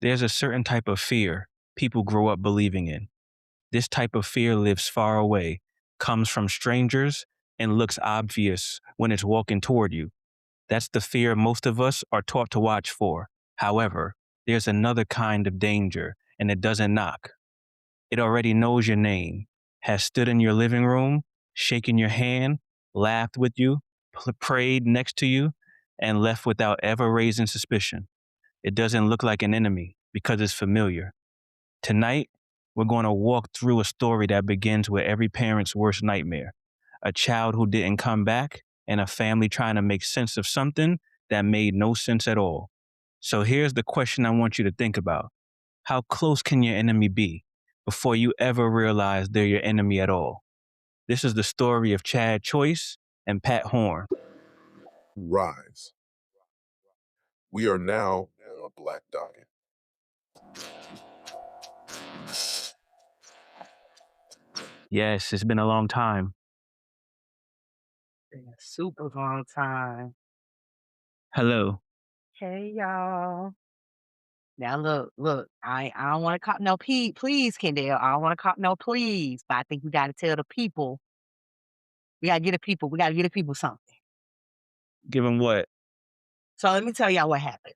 There's a certain type of fear people grow up believing in. This type of fear lives far away, comes from strangers, and looks obvious when it's walking toward you. That's the fear most of us are taught to watch for. However, there's another kind of danger, and it doesn't knock. It already knows your name, has stood in your living room, shaken your hand, laughed with you, prayed next to you, and left without ever raising suspicion. It doesn't look like an enemy because it's familiar. Tonight, we're going to walk through a story that begins with every parent's worst nightmare. A child who didn't come back, and a family trying to make sense of something that made no sense at all. So here's the question I want you to think about. How close can your enemy be before you ever realize they're your enemy at all? This is the story of Chad Choice and Pat Horn. Rise. We are now on a Black Docket. Yes, it's been a long time. Been a super long time. Hello. Hey, y'all. Now, look, I don't want to cop no please, Kendall. I don't want to cop no please, but I think we got to tell the people. We got to get the people something. Give them what? So let me tell y'all what happened.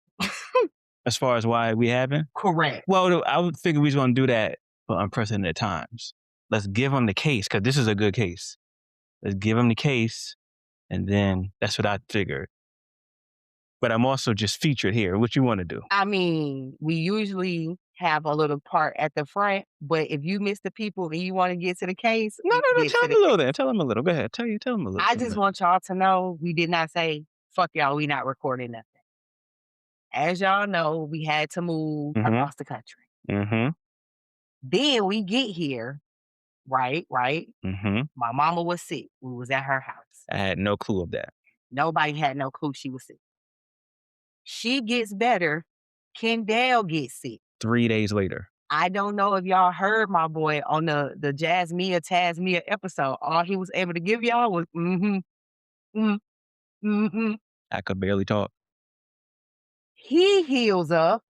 As far as why we haven't? Correct. Well, I would figure we was going to do that for unprecedented times. Let's give them the case, because this is a good case. Let's give them the case, and then that's what I figured. But I'm also just featured here. What you want to do? I mean, we usually have a little part at the front, but if you miss the people and you want to get to the case, No. Tell them a little then. Tell them a little. Go ahead. Tell them a little. I just want y'all to know we did not say, fuck y'all, we not recording nothing. As y'all know, we had to move across the country. Mm-hmm. Then we get here, right? Mm-hmm. My mama was sick. We was at her house. I had no clue of that. Nobody had no clue she was sick. She gets better. Kendall gets sick. 3 days later. I don't know if y'all heard my boy on the Tasmia episode. All he was able to give y'all was I could barely talk. He heals up.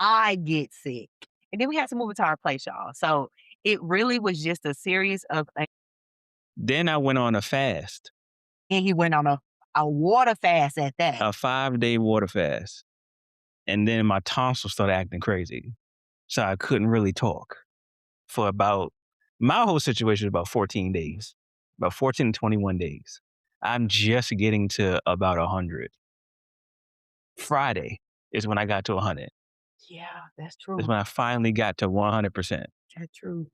I get sick. And then we had to move it to our place, y'all. So it really was just a series of... Then I went on a fast. And he went on a water fast at that. A 5-day water fast. And then my tonsils started acting crazy. So I couldn't really talk for my whole situation was about 14 days. About 14 to 21 days. I'm just getting to about 100. Friday is when I got to 100. Yeah, that's true. That's when I finally got to 100%. That's true.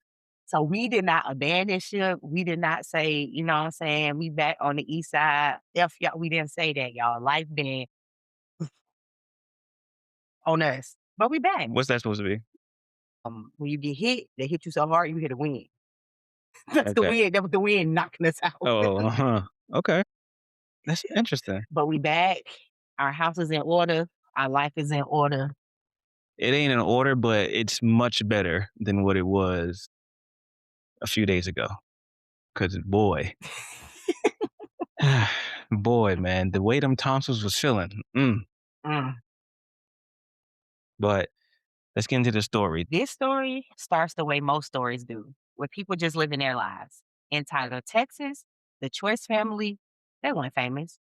So we did not abandon ship. We did not say, you know what I'm saying, we back on the east side. Y'all, we didn't say that, y'all. Life been on us. But we back. What's that supposed to be? When you get hit, they hit you so hard you hit a wind. That's the wind. That was the wind knocking us out. Oh, okay. That's interesting. But we back. Our house is in order. Our life is in order. It ain't in order, but it's much better than what it was a few days ago. Because boy, man, the way them tonsils was feeling. But let's get into the story. This story starts the way most stories do, with people just living their lives. In Tyler, Texas, the Choice family, they weren't famous.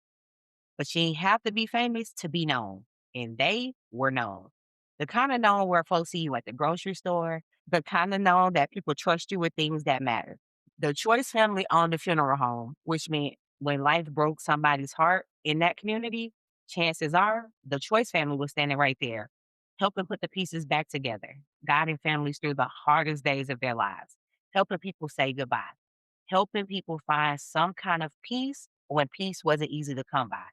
But you ain't have to be famous to be known. And they were known. The kind of known where folks see you at the grocery store, the kind of known that people trust you with things that matter. The Choice family owned a funeral home, which meant when life broke somebody's heart in that community, chances are the Choice family was standing right there, helping put the pieces back together, guiding families through the hardest days of their lives, helping people say goodbye, helping people find some kind of peace when peace wasn't easy to come by.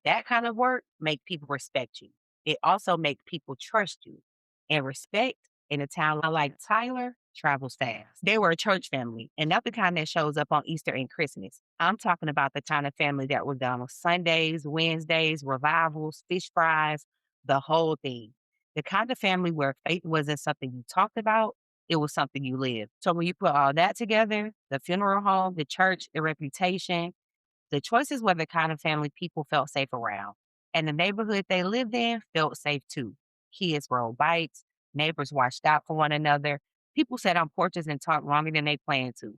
That kind of work make people respect you. It also make people trust you. And respect in a town like Tyler travels fast. They were a church family, and not the kind that shows up on Easter and Christmas. I'm talking about the kind of family that was done on Sundays, Wednesdays, revivals, fish fries, the whole thing. The kind of family where faith wasn't something you talked about, it was something you lived. So when you put all that together, the funeral home, the church, the reputation, the Choices were the kind of family people felt safe around. And the neighborhood they lived in felt safe too. Kids rode bikes, neighbors watched out for one another, people sat on porches and talked longer than they planned to.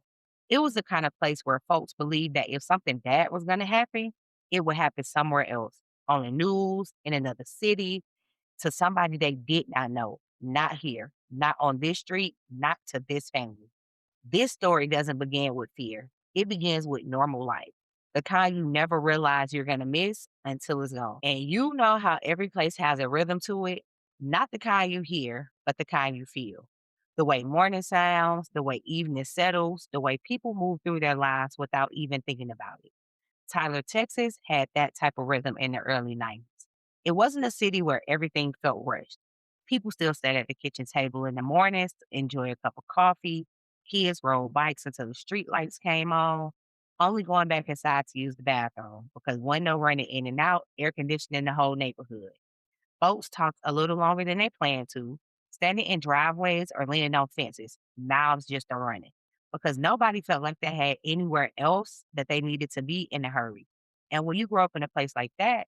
It was the kind of place where folks believed that if something bad was going to happen, it would happen somewhere else, on the news, in another city, to somebody they did not know. Not here, not on this street, not to this family. This story doesn't begin with fear. It begins with normal life. The kind you never realize you're going to miss until it's gone. And you know how every place has a rhythm to it, not the kind you hear, but the kind you feel. The way morning sounds, the way evening settles, the way people move through their lives without even thinking about it. Tyler, Texas had that type of rhythm in the early 90s. It wasn't a city where everything felt rushed. People still sat at the kitchen table in the mornings to enjoy a cup of coffee. Kids rode bikes until the street lights came on, only going back inside to use the bathroom because window running in and out, air conditioning the whole neighborhood. Folks talked a little longer than they planned to, standing in driveways or leaning on fences, mouths just a running, because nobody felt like they had anywhere else that they needed to be in a hurry. And when you grow up in a place like that,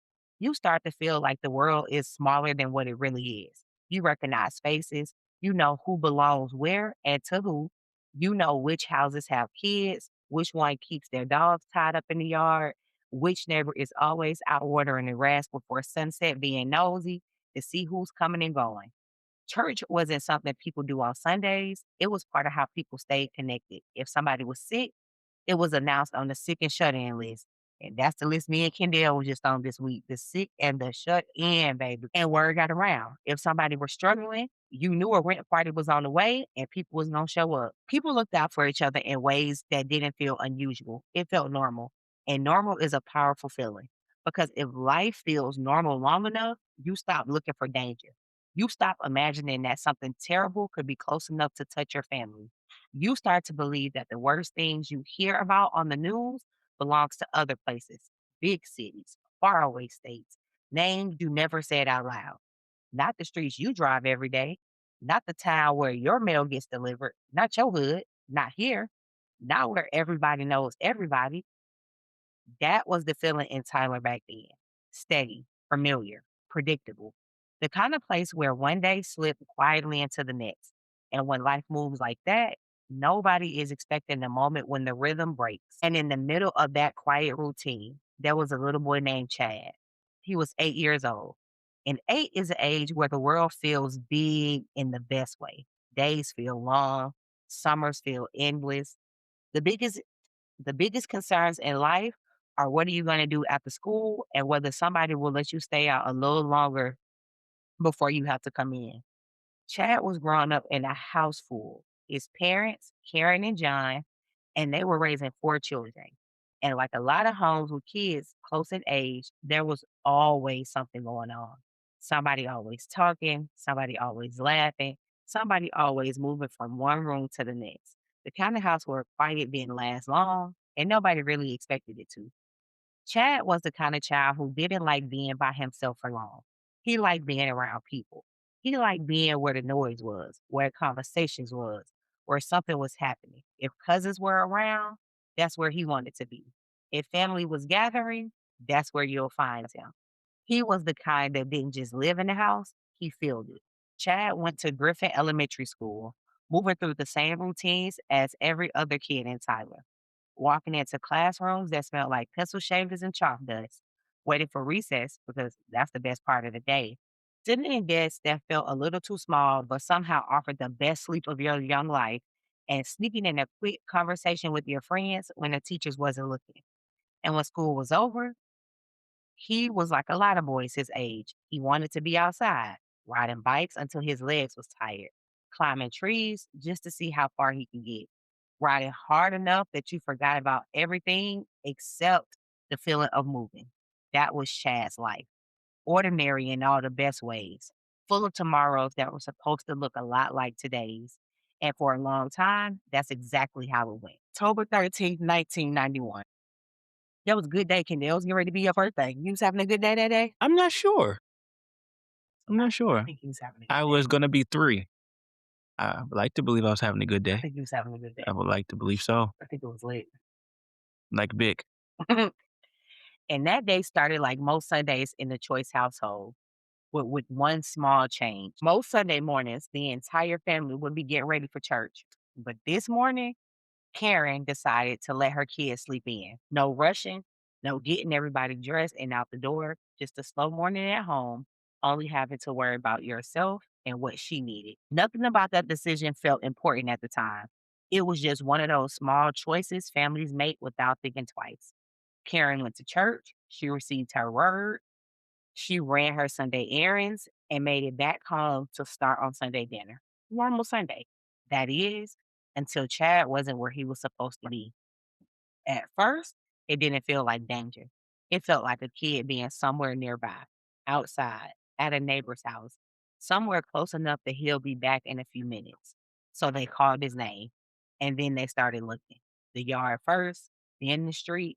you start to feel like the world is smaller than what it really is. You recognize faces, you know who belongs where and to who, you know which houses have kids, which one keeps their dogs tied up in the yard, which neighbor is always out watering the grass before sunset, being nosy to see who's coming and going. Church wasn't something people do on Sundays. It was part of how people stayed connected. If somebody was sick, it was announced on the sick and shut in list. And that's the list me and Kendall was just on this week. The sick and the shut in, baby. And word got around. If somebody was struggling, you knew a rent party was on the way and people was gonna show up. People looked out for each other in ways that didn't feel unusual. It felt normal. And normal is a powerful feeling. Because if life feels normal long enough, you stop looking for danger. You stop imagining that something terrible could be close enough to touch your family. You start to believe that the worst things you hear about on the news belongs to other places, big cities, faraway states, names you never said out loud. Not the streets you drive every day, not the town where your mail gets delivered, not your hood, not here, not where everybody knows everybody. That was the feeling in Tyler back then. Steady, familiar, predictable. The kind of place where one day slipped quietly into the next. And when life moves like that, nobody is expecting the moment when the rhythm breaks. And in the middle of that quiet routine, there was a little boy named Chad. He was 8 years old. And eight is an age where the world feels big in the best way. Days feel long, summers feel endless. The biggest the biggest concerns in life are what are you going to do after school and whether somebody will let you stay out a little longer before you have to come in. Chad was growing up in a house full. His parents, Karen and John, and they were raising four children. And like a lot of homes with kids close in age, there was always something going on. Somebody always talking, somebody always laughing, somebody always moving from one room to the next. The kind of house where quiet didn't last long and nobody really expected it to. Chad was the kind of child who didn't like being by himself for long. He liked being around people. He liked being where the noise was, where conversations was, where something was happening. If cousins were around, that's where he wanted to be. If family was gathering, that's where you'll find him. He was the kind that didn't just live in the house, he filled it. Chad went to Griffin Elementary School, moving through the same routines as every other kid in Tyler, walking into classrooms that smelled like pencil shavings and chalk dust, waiting for recess because that's the best part of the day. Sitting in desks that felt a little too small, but somehow offered the best sleep of your young life, and sneaking in a quick conversation with your friends when the teachers wasn't looking. And when school was over, he was like a lot of boys his age. He wanted to be outside, riding bikes until his legs was tired, climbing trees just to see how far he could get, riding hard enough that you forgot about everything except the feeling of moving. That was Chad's life, ordinary in all the best ways, full of tomorrows that were supposed to look a lot like today's. And for a long time, that's exactly how it went. October 13th, 1991. That was a good day, Kendall. It was getting ready to be your birthday. You was having a good day that day? I'm not sure. I'm not I sure. think he was having a good I day. was going to be 3. I would like to believe I was having a good I day. think he was having a good day. I would like to believe so. I think it was lit. Like Vic. And that day started like most Sundays in the Choice household. but with one small change. Most Sunday mornings, the entire family would be getting ready for church. But this morning, Karen decided to let her kids sleep in. No rushing, no getting everybody dressed and out the door, just a slow morning at home, only having to worry about yourself and what she needed. Nothing about that decision felt important at the time. It was just one of those small choices families make without thinking twice. Karen went to church, she received her word, she ran her Sunday errands and made it back home to start on Sunday dinner. Normal Sunday. That is, until Chad wasn't where he was supposed to be. At first, it didn't feel like danger. It felt like a kid being somewhere nearby, outside, at a neighbor's house, somewhere close enough that he'll be back in a few minutes. So they called his name, and then they started looking. The yard first, then the street,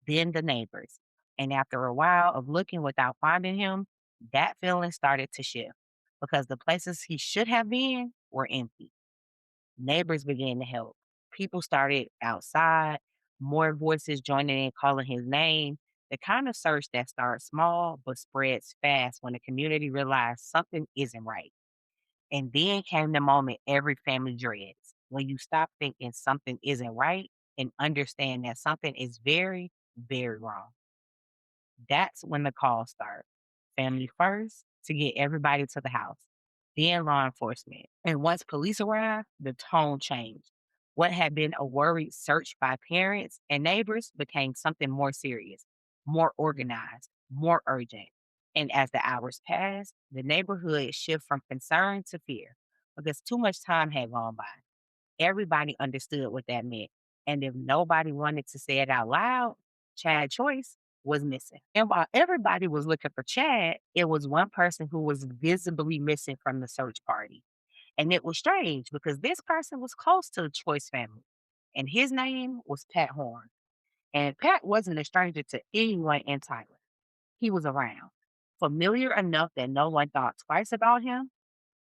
then the neighbors. And after a while of looking without finding him, that feeling started to shift because the places he should have been were empty. Neighbors began to help. People started outside, more voices joining in calling his name. The kind of search that starts small but spreads fast when the community realized something isn't right. And then came the moment every family dreads when you stop thinking something isn't right and understand that something is very, very wrong. That's when the calls start. Family first to get everybody to the house, then law enforcement. And once police arrived, the tone changed. What had been a worried search by parents and neighbors became something more serious, more organized, more urgent. And as the hours passed, the neighborhood shifted from concern to fear because too much time had gone by. Everybody understood what that meant. And if nobody wanted to say it out loud, Chad Choice was missing. And while everybody was looking for Chad, it was one person who was visibly missing from the search party. And it was strange because this person was close to the Choice family. And his name was Pat Horn. And Pat wasn't a stranger to anyone in Tyler. He was around, familiar enough that no one thought twice about him,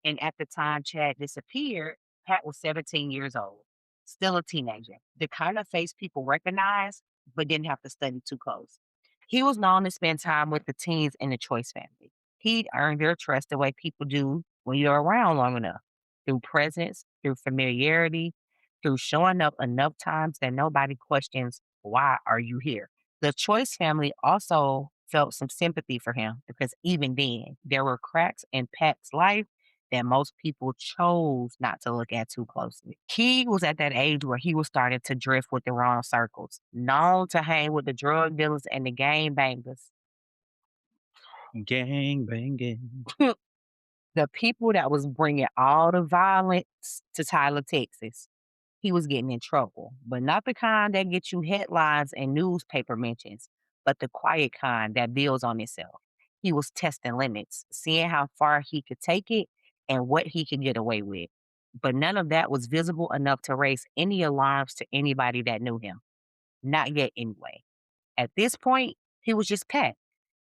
and at the time Chad disappeared, Pat was 17 years old, still a teenager, the kind of face people recognized, but didn't have to study too close. He was known to spend time with the teens in the Choice family. He'd earned their trust the way people do when you're around long enough, through presence, through familiarity, through showing up enough times that nobody questions, why are you here? The Choice family also felt some sympathy for him because even then, there were cracks in Pat's life that most people chose not to look at too closely. He was at that age where he was starting to drift with the wrong circles, known to hang with the drug dealers and the gang bangers. Gang banging. The people that was bringing all the violence to Tyler, Texas. He was getting in trouble, but not the kind that gets you headlines and newspaper mentions, but the quiet kind that builds on itself. He was testing limits, seeing how far he could take it and what he could get away with. But none of that was visible enough to raise any alarms to anybody that knew him. Not yet, anyway. At this point, he was just Pat,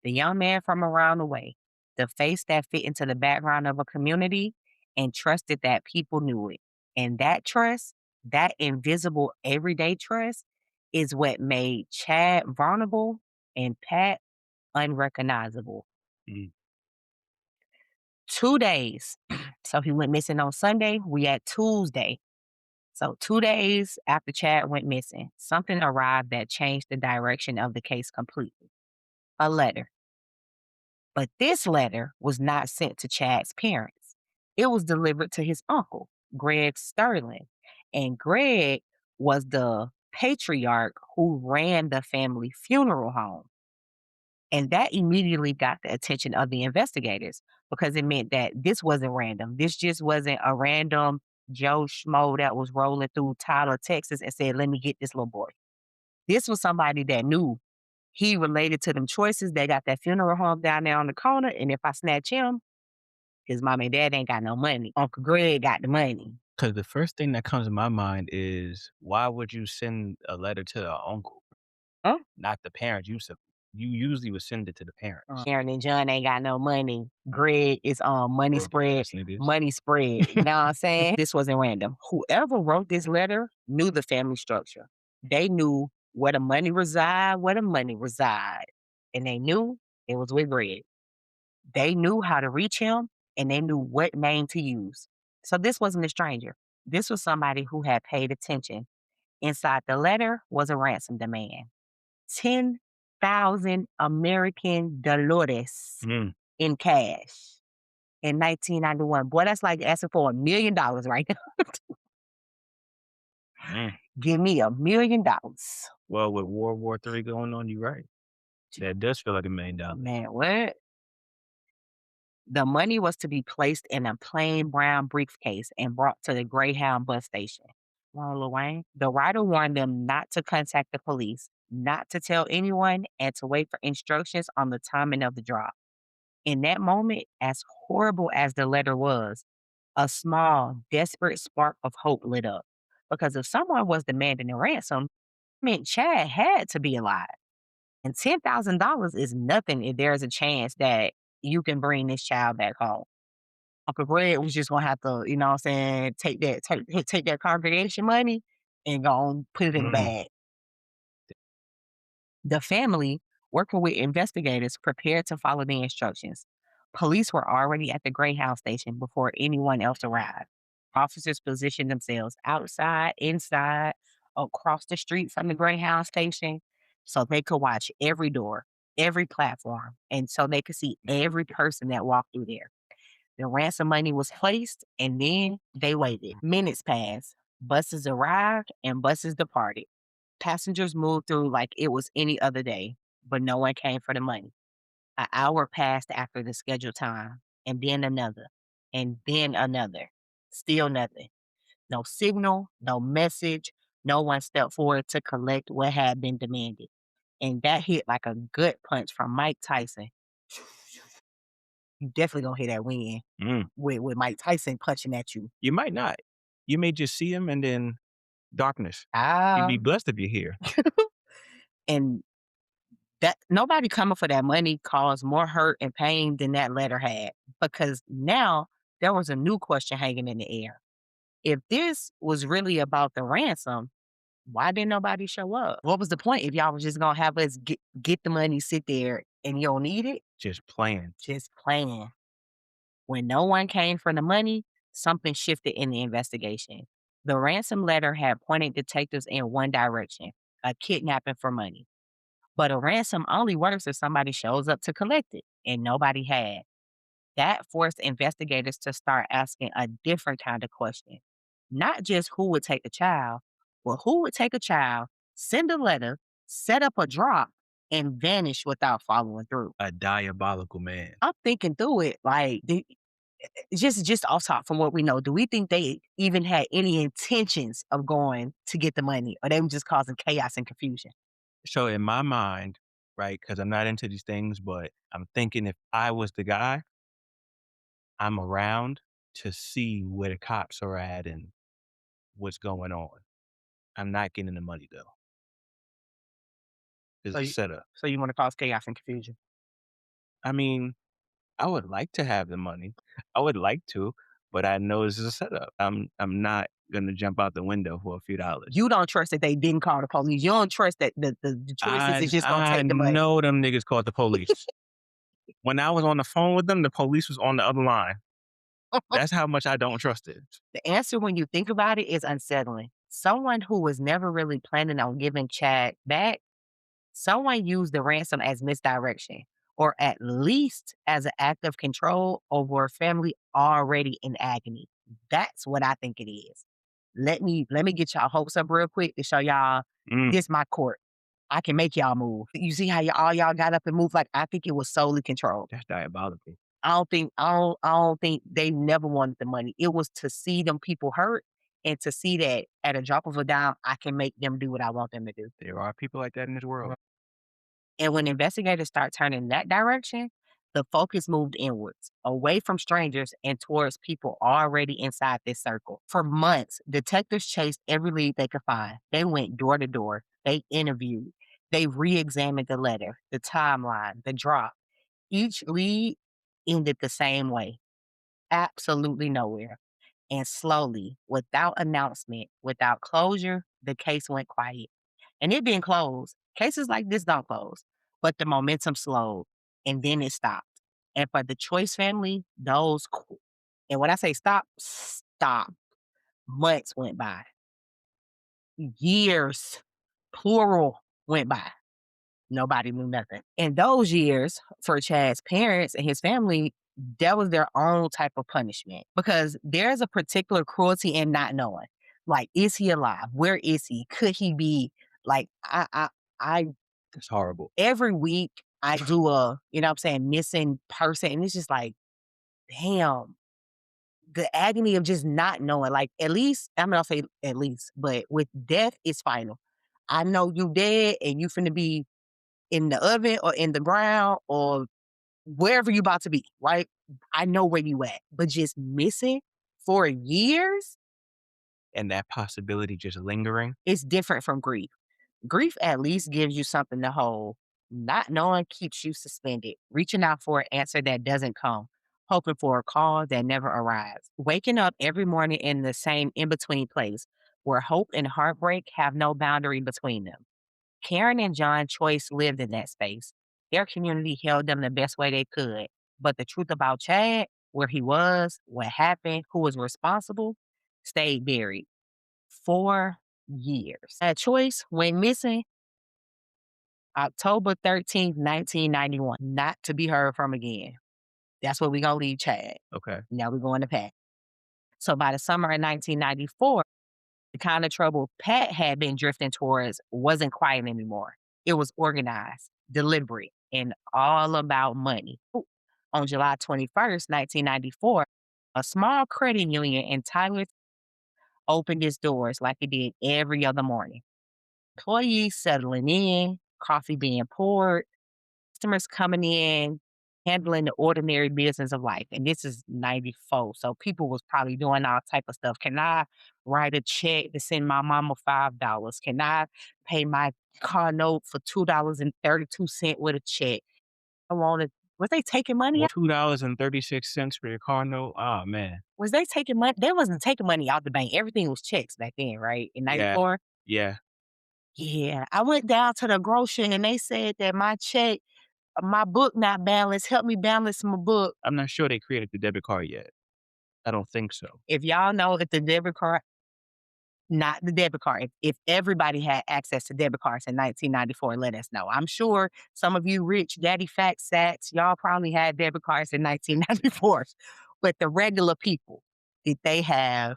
the young man from around the way, the face that fit into the background of a community and trusted that people knew it. And that trust, that invisible everyday trust, is what made Chad vulnerable and Pat unrecognizable. Mm. 2 days. So he went missing on Sunday. We at Tuesday. So 2 days after Chad went missing, something arrived that changed the direction of the case completely. A letter. But this letter was not sent to Chad's parents. It was delivered to his uncle, Greg Sterling. And Greg was the patriarch who ran the family funeral home. And that immediately got the attention of the investigators because it meant that this wasn't random. This just wasn't a random Joe Schmo that was rolling through Tyler, Texas and said, let me get this little boy. This was somebody that knew he related to them choices. They got that funeral home down there on the corner. And if I snatch him, his mom and dad ain't got no money. Uncle Greg got the money. Because the first thing that comes to my mind is, why would you send a letter to the uncle, Huh? not the parents? You usually would send it to the parents. Aaron and John ain't got no money. Greg is on money Broke spread. ass niggas. Money spread. You know what I'm saying? This wasn't random. Whoever wrote this letter knew the family structure. They knew where the money reside, And they knew it was with Greg. They knew how to reach him and they knew what name to use. So this wasn't a stranger. This was somebody who had paid attention. Inside the letter was a ransom demand. 10,000 American dollars Mm, in cash in 1991. Boy, that's like asking for $1 million right now. mm. Give me $1 million. Well, with World War III going on, you're right. That does feel like $1 million. Man, what? The money was to be placed in a plain brown briefcase and brought to the Greyhound bus station. Well, Lil Wayne, the writer warned them not to contact the police, not to tell anyone, and to wait for instructions on the timing of the drop. In that moment, as horrible as the letter was, a small, desperate spark of hope lit up. Because if someone was demanding a ransom, it meant Chad had to be alive. And $10,000 is nothing if there's a chance that you can bring this child back home. Uncle Greg was just gonna have to, you know what I'm saying, take that congregation money and go and put it in the Mm. bag. The family, working with investigators, prepared to follow the instructions. Police were already at the Greyhound station before anyone else arrived. Officers positioned themselves outside, inside, across the street from the Greyhound station so they could watch every door, every platform, and so they could see every person that walked through there. The ransom money was placed and then they waited. Minutes passed. Buses arrived and buses departed. Passengers moved through like it was any other day, but no one came for the money. An hour passed after the scheduled time, and then another, and then another. Still nothing. No signal, no message. No one stepped forward to collect what had been demanded. And that hit like a gut punch from Mike Tyson. You definitely gonna hear that wind Mm. with Mike Tyson punching at you. You might not. You may just see him and then darkness. You'd Ah, be blessed if you're here. and that nobody coming for that money caused more hurt and pain than that letter had because now there was a new question hanging in the air. If this was really about the ransom, why didn't nobody show up? What was the point if y'all was just gonna have us get the money, sit there, and you don't need it? Just playing. Just playing. When no one came for the money, something shifted in the investigation. The ransom letter had pointed detectives in one direction, a kidnapping for money. But a ransom only works if somebody shows up to collect it, and nobody had. That forced investigators to start asking a different kind of question. Not just who would take a child, but who would take a child, send a letter, set up a drop, and vanish without following through. A diabolical man. I'm thinking through it, like just off top from what we know, do we think they even had any intentions of going to get the money, or they were just causing chaos and confusion? So in my mind, right, because I'm not into these things, but I'm thinking if I was the guy, I'm around to see where the cops are at and what's going on. I'm not getting the money though. It's So a you, setup. so you want to cause chaos and confusion? I mean, I would like to have the money. I would like to, but I know this is a setup. I'm not gonna jump out the window for a few dollars. You don't trust that they didn't call the police. You don't trust that the choices is just gonna I take the money. know them niggas called the police. When I was on the phone with them, the police was on the other line. That's how much I don't trust it. The answer, when you think about it, is unsettling. Someone who was never really planning on giving Chad back, someone used the ransom as misdirection, or at least as an act of control over a family already in agony. That's what I think it is. Let me get y'all hopes up real quick to show y'all Mm, this my court. I can make y'all move. You see how all y'all got up and moved? Like, I think it was solely controlled. that's diabolical. I don't think they never wanted the money. It was to see them people hurt and to see that at a drop of a dime, I can make them do what I want them to do. There are people like that in this world. And when investigators start turning in that direction, the focus moved inwards, away from strangers and towards people already inside this circle. For months, detectives chased every lead they could find. They went door to door. They interviewed. They re examined the letter, the timeline, the drop. Each lead ended the same way, absolutely nowhere. And slowly, without announcement, without closure, the case went quiet. And it didn't close. Cases like this don't close, but the momentum slowed and then it stopped. And for the Choice family, and when I say stop. Months went by, years, plural, went by. Nobody knew nothing. In those years, for Chad's parents and his family, that was their own type of punishment because there's a particular cruelty in not knowing. Like, is he alive? Where is he? Could he be? Like, I It's horrible. every week I do missing person, and it's just like, damn, the agony of just not knowing. Like, at least, I'm not gonna say at least, but with death, it's final. I know you dead and you finna be in the oven or in the ground or wherever you about to be, right? I know where you at. But just missing for years, And that possibility just lingering. it's different from grief. Grief at least gives you something to hold. Not knowing keeps you suspended, reaching out for an answer that doesn't come, hoping for a call that never arrives. Waking up every morning in the same in between place where hope and heartbreak have no boundary between them. Karen and John Choice lived in that space. Their community held them the best way they could. But the truth about Chad, where he was, what happened, who was responsible, stayed buried. 4 years. That Choice went missing October 13th, 1991, not to be heard from again. That's where we gonna leave Chad. Okay. Now we're going to Pat. So by the summer of 1994, the kind of trouble Pat had been drifting towards wasn't quiet anymore. It was organized, deliberate, and all about money. On July 21st, 1994, a small credit union in Tyler opened its doors like it did every other morning. Employees settling in, coffee being poured, customers coming in, handling the ordinary business of life. And this is 94. So people was probably doing all type of stuff. Can I write a check to send my mama $5? Can I pay my car note for $2.32 with a check? I wanted was they taking money out? $2.36 for your car note. Oh man. Was they taking money? They wasn't taking money out the bank. Everything was checks back then, right? In Yeah. 94. Yeah. Yeah. I went down to the grocery and they said that my book not balanced. Help me balance my book. I'm not sure they created the debit card yet. I don't think so. If y'all know if the debit card, not the debit card, if everybody had access to debit cards in 1994, let us know. I'm sure some of you rich daddy fat sats, y'all probably had debit cards in 1994. But the regular people, did they have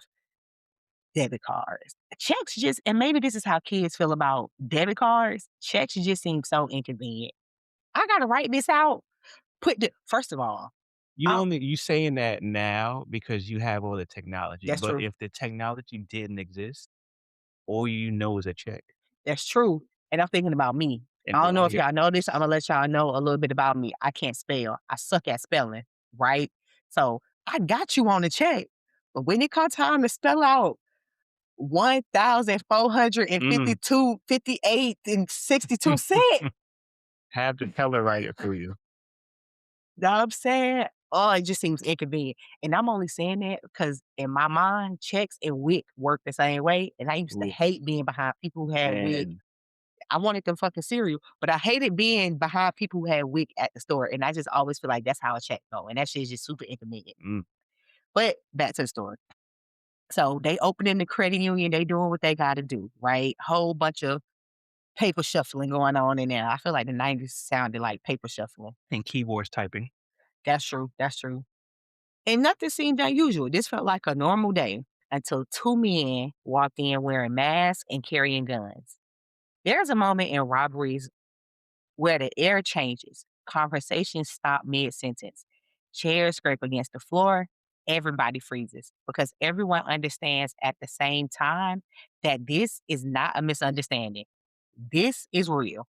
debit cards? Checks just, and maybe this is how kids feel about debit cards, checks just seem so inconvenient. I got to write this out. First of all, You saying that now because you have all the technology. that's But true. if the technology didn't exist, all you know is a check. That's true. And I'm thinking about me. And I don't know if yeah. y'all know this. I'm gonna let y'all know a little bit about me. I can't spell. I suck at spelling, right? So I got you on the check. But when it comes time to spell out 1,452, 58, and 62 cents, Have the teller write it for you. know what I'm saying? Oh, it just seems inconvenient. And I'm only saying that because in my mind, checks and WIC work the same way. And I used to Ooh. hate being behind people who had WIC. And I wanted them fucking cereal, but I hated being behind people who had WIC at the store. And I just always feel like that's how a check go. And that shit is just super inconvenient. mm, But back to the story. So they opening the credit union, they doing what they gotta do, right? Whole bunch of paper shuffling going on in there. I feel like the 90s sounded like paper shuffling. and keyboards typing. That's true. That's true. And nothing seemed unusual. This felt like a normal day until two men walked in wearing masks and carrying guns. There's a moment in robberies where the air changes, conversations stop mid sentence, chairs scrape against the floor, everybody freezes because everyone understands at the same time that this is not a misunderstanding. This is real.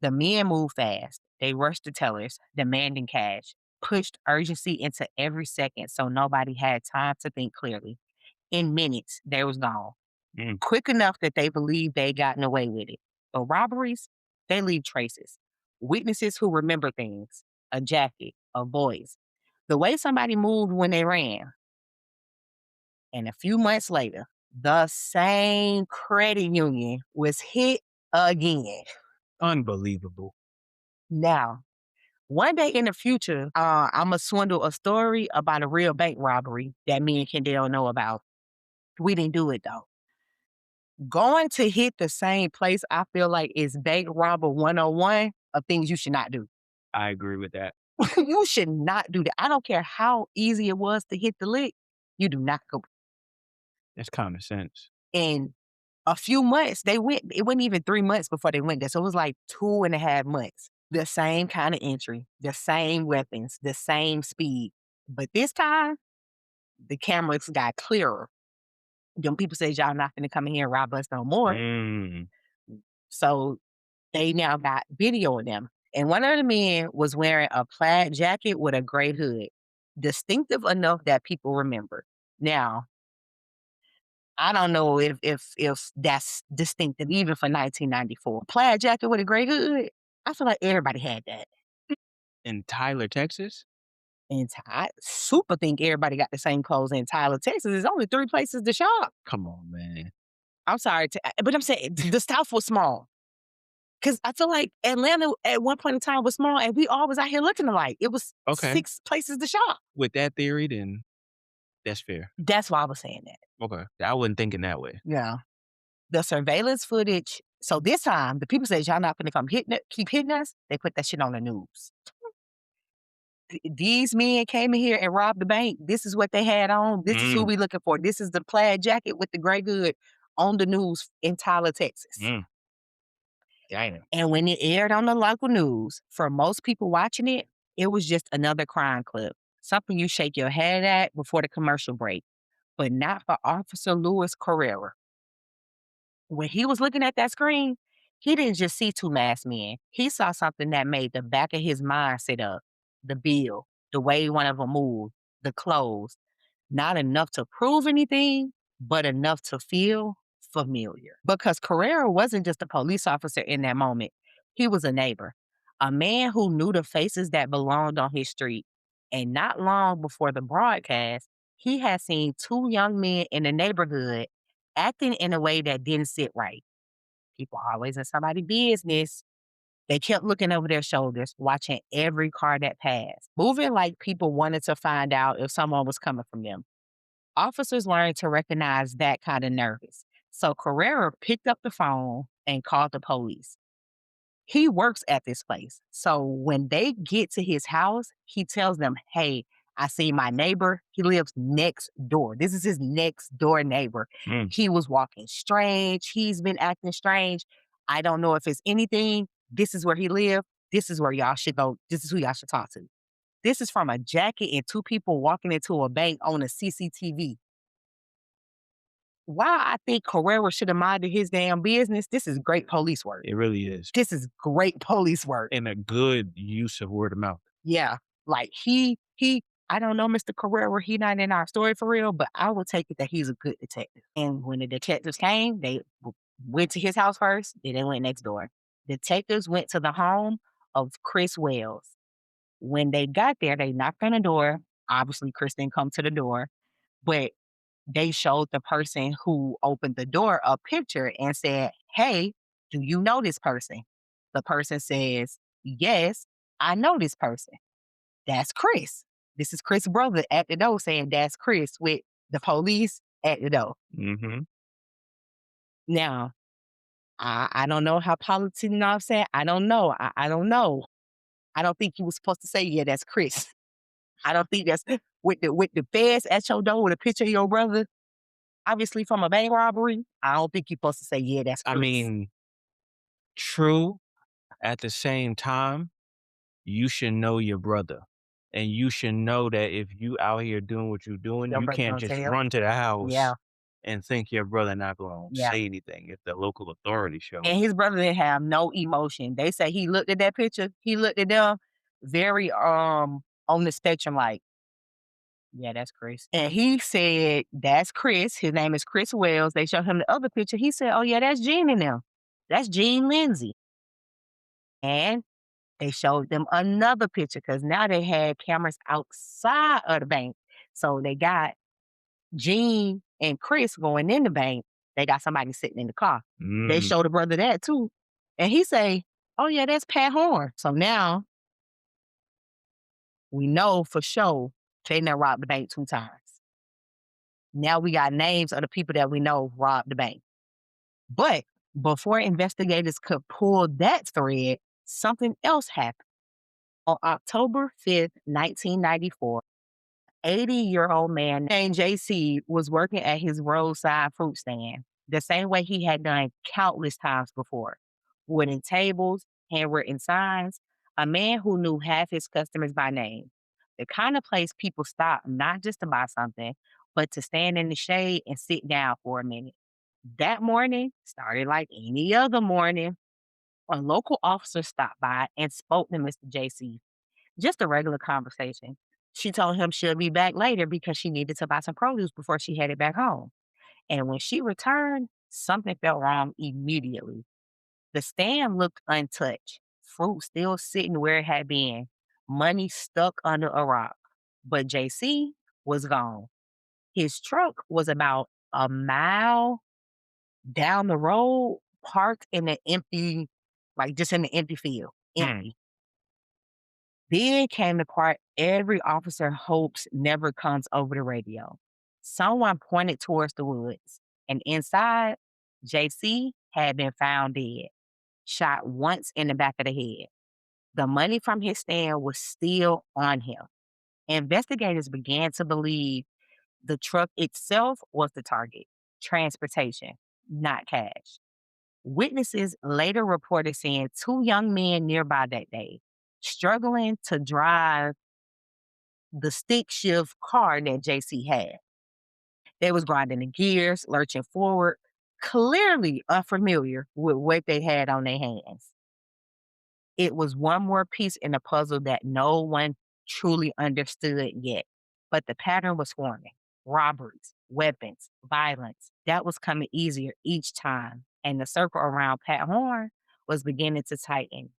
The men moved fast. They rushed the tellers, demanding cash, pushed urgency into every second so nobody had time to think clearly. In minutes, they was gone. Mm. Quick enough that they believed they'd gotten away with it. But robberies, they leave traces. Witnesses who remember things, a jacket, a voice, the way somebody moved when they ran. And a few months later, the same credit union was hit again. Unbelievable. Now, One day in the future, I'ma swindle a story about a real bank robbery that me and Kendall know about. We didn't do it though. Going to hit the same place, I feel like is bank robber 101 of things you should not do. I agree with that. You should not do that. I don't care how easy it was to hit the lick. You do not go. That's common sense. In a few months, they went. It wasn't even 3 months before they went there. So it was like 2.5 months. The same kind of entry, the same weapons, the same speed. But this time, the cameras got clearer. Them people said, y'all not finna come in here and rob us no more. Mm. So they now got video of them. And one of the men was wearing a plaid jacket with a gray hood, distinctive enough that people remember. Now, I don't know if that's distinctive even for 1994. Plaid jacket with a gray hood. I feel like everybody had that. In Tyler, Texas? And I super think everybody got the same clothes in Tyler, Texas. There's only 3 places to shop. Come on, man. I'm sorry, but I'm saying the South was small. Because I feel like Atlanta at one point in time was small, and we all was out here looking alike. It was Okay. 6 places to shop. With that theory, then that's fair. That's why I was saying that. Okay. I wasn't thinking that way. Yeah. The surveillance footage. So this time, the people said, y'all not going to keep hitting us. They put that shit on the news. These men came in here and robbed the bank. This is what they had on. This is who we looking for. This is the plaid jacket with the gray hood on the news in Tyler, Texas. Damn. And when it aired on the local news, for most people watching it, it was just another crime clip. Something you shake your head at before the commercial break. But not for Officer Louis Carrera. When he was looking at that screen, he didn't just see 2 masked men. He saw something that made the back of his mind sit up. The bill, the way one of them moved, the clothes. Not enough to prove anything, but enough to feel familiar. Because Carrera wasn't just a police officer in that moment. He was a neighbor, a man who knew the faces that belonged on his street. And not long before the broadcast, he had seen 2 young men in the neighborhood acting in a way that didn't sit right. People always in somebody's business. They kept looking over their shoulders, watching every car that passed, moving like people wanted to find out if someone was coming from them. Officers learned to recognize that kind of nervous. So Carrera picked up the phone and called the police. He works at this place. So when they get to his house, he tells them, hey, I see my neighbor. He lives next door. This is his next door neighbor. He was walking strange. He's been acting strange. I don't know if it's anything. This is where he lived. This is where y'all should go. This is who y'all should talk to. This is from a jacket and 2 people walking into a bank on a CCTV. While I think Carrera should have minded his damn business, this is great police work. It really is. This is great police work. And a good use of word of mouth. Yeah. Like I don't know Mr. Carrera, he not in our story for real, but I will take it that he's a good detective. And when the detectives came, they went to his house first, then they went next door. Detectives went to the home of Chris Wells. When they got there, they knocked on the door. Obviously, Chris didn't come to the door, but they showed the person who opened the door a picture and said, hey, do you know this person? The person says, yes, I know this person. That's Chris. This is Chris' brother at the door saying that's Chris with the police at the door. Now, I don't know how politics, you know what I'm saying? I don't know. I don't know. I don't think he was supposed to say, yeah, that's Chris. I don't think that's with the feds at your door with a picture of your brother, obviously from a bank robbery. I don't think you're supposed to say, yeah, that's Chris. I mean, true. At the same time, you should know your brother. And you should know that if you out here doing what you're doing, Your you brother can't gonna just tell. run to the house Yeah. and think your brother not going to Yeah. say anything if the local authority shows. And his brother didn't have no emotion. They say he looked at that picture, he looked at them very on the spectrum like, yeah, that's Chris. And he said, that's Chris. His name is Chris Wells. They showed him the other picture. He said, oh, yeah, that's Gene in them. That's Gene Lindsay. And they showed them another picture because now they had cameras outside of the bank. So they got Gene and Chris going in the bank. They got somebody sitting in the car. They showed the brother that too. And he say, oh, yeah, that's Pat Horn. So now We know for sure they done robbed the bank 2 times. Now we got names of the people that we know robbed the bank. But before investigators could pull that thread, something else happened. On October 5th, 1994, 80-year-old man named JC was working at his roadside fruit stand the same way he had done countless times before. Wooden tables, handwritten signs, a man who knew half his customers by name. The kind of place people stop not just to buy something, but to stand in the shade and sit down for a minute. That morning started like any other morning. A local officer stopped by and spoke to Mr. JC. Just a regular conversation. She told him she'll be back later because she needed to buy some produce before she headed back home. And when she returned, something felt wrong immediately. The stand looked untouched, fruit still sitting where it had been, money stuck under a rock. But JC was gone. His truck was about a mile down the road, parked in an empty, like just in the empty field, Hmm. empty. Then came the part every officer hopes never comes over the radio. Someone pointed towards the woods, and inside, JC had been found dead, shot once in the back of the head. The money from his stand was still on him. Investigators began to believe the truck itself was the target, transportation, not cash. Witnesses later reported seeing 2 young men nearby that day, struggling to drive the stick shift car that JC had. They was grinding the gears, lurching forward, clearly unfamiliar with what they had on their hands. It was one more piece in the puzzle that no one truly understood yet. But the pattern was forming. Robberies, weapons, violence. That was coming easier each time. And the circle around Pat Horn was beginning to tighten,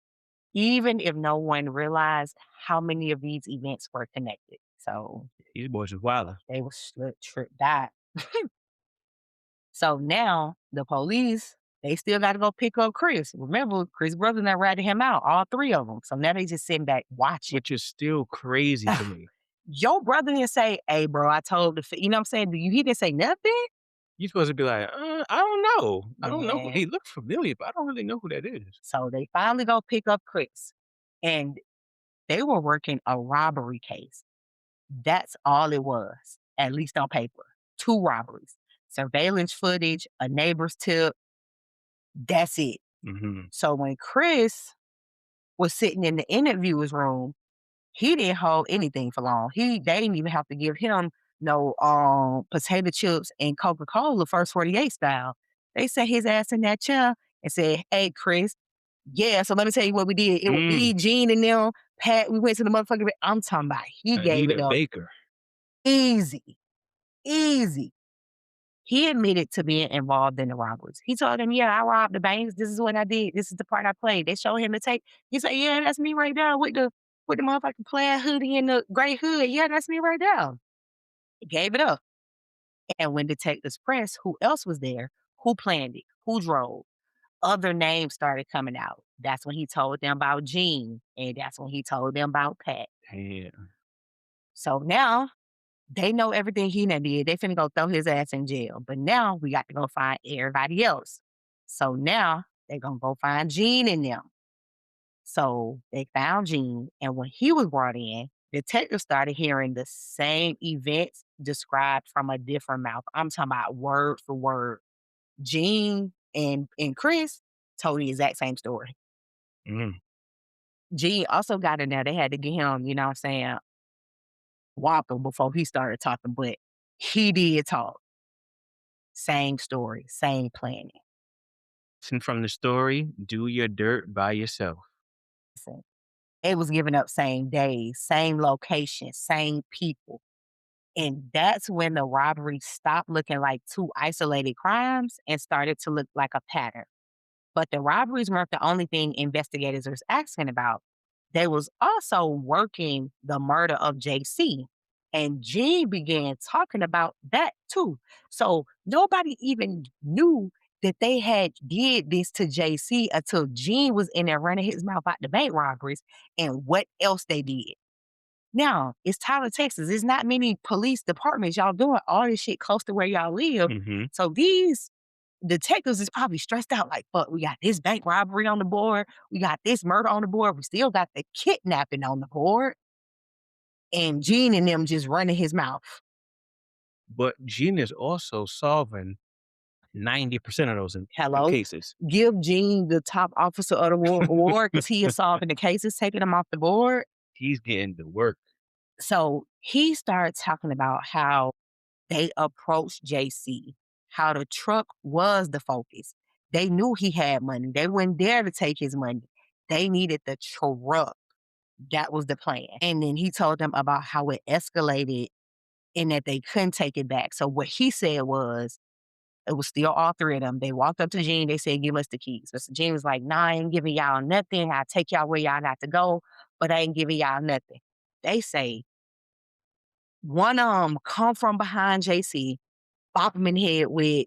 even if no one realized how many of these events were connected. So These boys is wilder. they was tripped that. So now the police, they still got to go pick up Chris. Remember, Chris' brother that ratted him out, all 3 of them. So now they just sitting back watching. Which is still crazy to me. Your brother didn't say, "Hey, bro, I told you know what I'm saying? He didn't say nothing." You're supposed to be like, I don't know. I don't know. Man. He looked familiar, but I don't really know who that is. So they finally go pick up Chris, and they were working a robbery case. That's all it was, at least on paper. 2 robberies, surveillance footage, a neighbor's tip. That's it. Mm-hmm. So when Chris was sitting in the interviewer's room, he didn't hold anything for long. They didn't even have to give him no potato chips and Coca-Cola first 48 style. They set his ass in that chair and said, "Hey, Chris, yeah, so let me tell you what we did. It was me, Gene, and them. Pat, we went to the motherfucking I'm talking about he gave it Anita up Baker. easy, easy." He admitted to being involved in the robberies. He told them, "Yeah, I robbed the banks. This is what I did. This is the part I played." They showed him the tape. He said, "Yeah, that's me right there with the motherfucking plaid hoodie and the gray hood. Yeah, that's me right there." He gave it up. And when detectives pressed who else was there, who planned it, who drove, other names started coming out. That's when he told them about Gene, and that's when he told them about Pat. Damn. So now they know everything he done did. They finna go throw his ass in jail. But now we got to go find everybody else. So now they gonna go find Gene in them. So they found Gene, and when he was brought in, detectives started hearing the same events described from a different mouth. I'm talking about word for word. Gene and Chris told the exact same story. Mm. Gene also got in there. They had to get him, you know what I'm saying, whop him before he started talking, but he did talk. Same story, same planning. Listen from the story, do your dirt by yourself. Listen, they was giving up same days, same location, same people. And that's when the robbery stopped looking like 2 isolated crimes and started to look like a pattern. But the robberies weren't the only thing investigators was asking about. They was also working the murder of JC. And Gene began talking about that too. So nobody even knew that they had did this to JC until Gene was in there running his mouth about the bank robberies and what else they did. Now, it's Tyler, Texas. There's not many police departments. Y'all doing all this shit close to where y'all live. Mm-hmm. So these detectives is probably stressed out like, fuck, we got this bank robbery on the board. We got this murder on the board. We still got the kidnapping on the board. And Gene and them just running his mouth. But Gene is also solving 90% of those Hello? cases. Give Gene the top officer of the award because he is solving the cases, taking them off the board. He's getting the work. So he starts talking about how they approached JC, how the truck was the focus. They knew he had money. They wouldn't dare to take his money. They needed the truck. That was the plan. And then he told them about how it escalated and that they couldn't take it back. So what he said was, it was still all three of them. They walked up to Gene. They said, give us the keys. So Gene was like, nah, I ain't giving y'all nothing. I'll take y'all where y'all got to go, but I ain't giving y'all nothing. They say one of them come from behind JC, bop him in the head with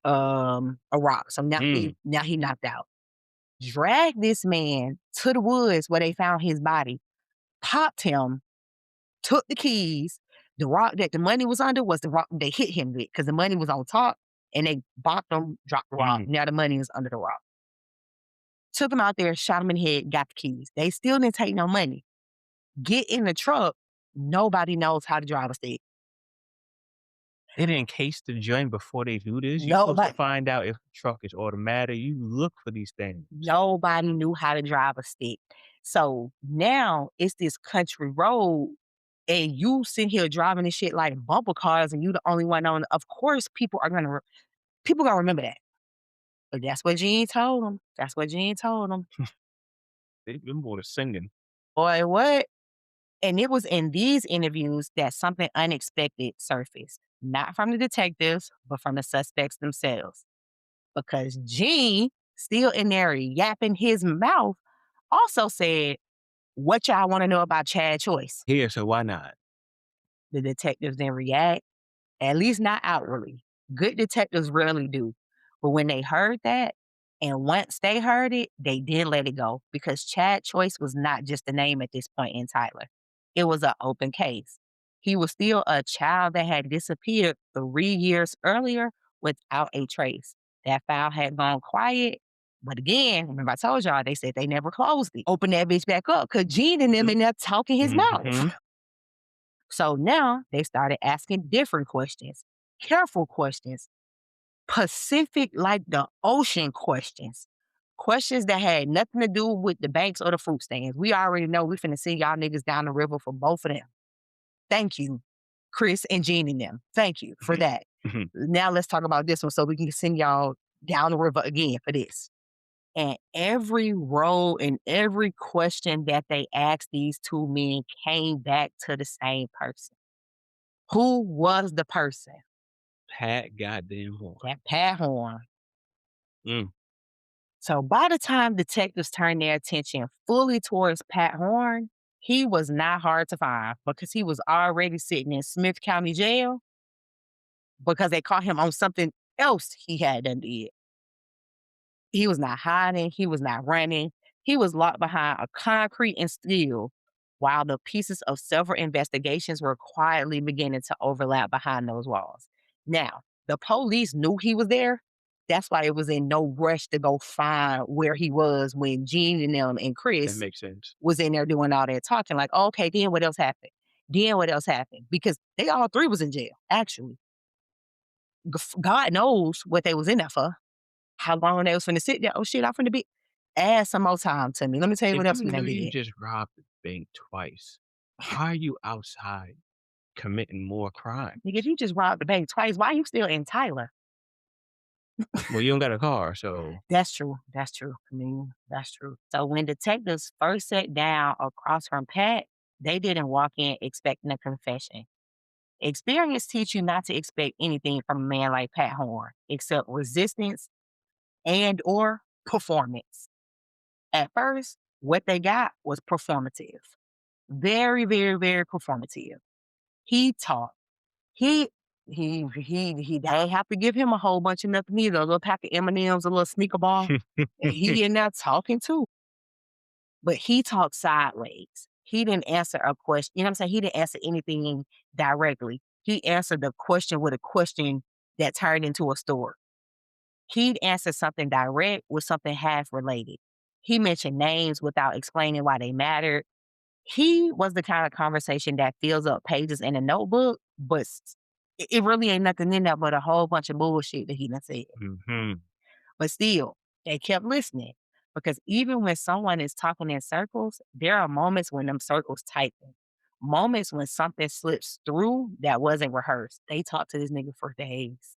a rock. So now he knocked out. Dragged this man to the woods where they found his body, popped him, took the keys. The rock that the money was under was the rock they hit him with because the money was on top and they bopped him, dropped the rock. Now the money is under the rock. Took him out there, shot him in the head, got the keys. They still didn't take no money. Get in the truck. Nobody knows how to drive a stick. They didn't encase the joint before they do this. You're supposed to find out if the truck is automatic. You look for these things. Nobody knew how to drive a stick. So now it's this country road and you sitting here driving this shit like bumper cars and you the only one on it. Of course, people gonna remember that. But that's what Gene told them. That's what Gene told them. They've been more singing. Boy, what? And it was in these interviews that something unexpected surfaced. Not from the detectives, but from the suspects themselves. Because Gene, still in there yapping his mouth, also said, what y'all want to know about Chad Choice? Here, so why not? The detectives didn't react, at least not outwardly. Good detectives rarely do. But when they heard that, and once they heard it, they did let it go because Chad Choice was not just a name at this point in Tyler. It was an open case. He was still a child that had disappeared 3 years earlier without a trace. That file had gone quiet. But again, remember I told y'all, they said they never closed it. Open that bitch back up because Gene and them in there talking his mouth. So now they started asking different questions, careful questions, Pacific like the ocean questions. Questions that had nothing to do with the banks or the fruit stands. We already know we finna send y'all niggas down the river for both of them. Thank you, Chris and Gene and them. Thank you for that. Now let's talk about this one so we can send y'all down the river again for this. And every role and every question that they asked these two men came back to the same person. Who was the person? Pat goddamn Horn. That Pat Horn. Mm. So by the time detectives turned their attention fully towards Pat Horn, he was not hard to find because he was already sitting in Smith County Jail because they caught him on something else he had done did. He was not hiding. He was not running. He was locked behind a concrete and steel while the pieces of several investigations were quietly beginning to overlap behind those walls. Now, the police knew he was there. That's why it was in no rush to go find where he was when Gene and them and Chris That makes sense. was in there doing all that talking. Like, okay, then what else happened? Then what else happened? Because they all three was in jail, actually. God knows what they was in there for. How long they was finna sit there. Oh shit, I'm finna be. Add some more time to me. Let me tell you what else we done You did. just robbed the bank twice. Why are you outside committing more crime? Nigga, if you just robbed the bank twice, why are you still in Tyler? Well, you don't got a car, so. That's true. That's true. I mean, that's true. So when detectives first sat down across from Pat, they didn't walk in expecting a confession. Experience teach you not to expect anything from a man like Pat Horn, except resistance and or performance. At first, what they got was performative. Very, very, very performative. He talked. They ain't have to give him a whole bunch of nothing either. A little pack of M&Ms, a little sneaker bar. And he in there talking too. But he talked sideways. He didn't answer a question. You know what I'm saying? He didn't answer anything directly. He answered the question with a question that turned into a story. He'd answer something direct with something half related. He mentioned names without explaining why they mattered. He was the kind of conversation that fills up pages in a notebook, but it really ain't nothing in there but a whole bunch of bullshit that he done said. Mm-hmm. But still, they kept listening because even when someone is talking in circles, there are moments when them circles tighten. Moments when something slips through that wasn't rehearsed. They talked to this nigga for days.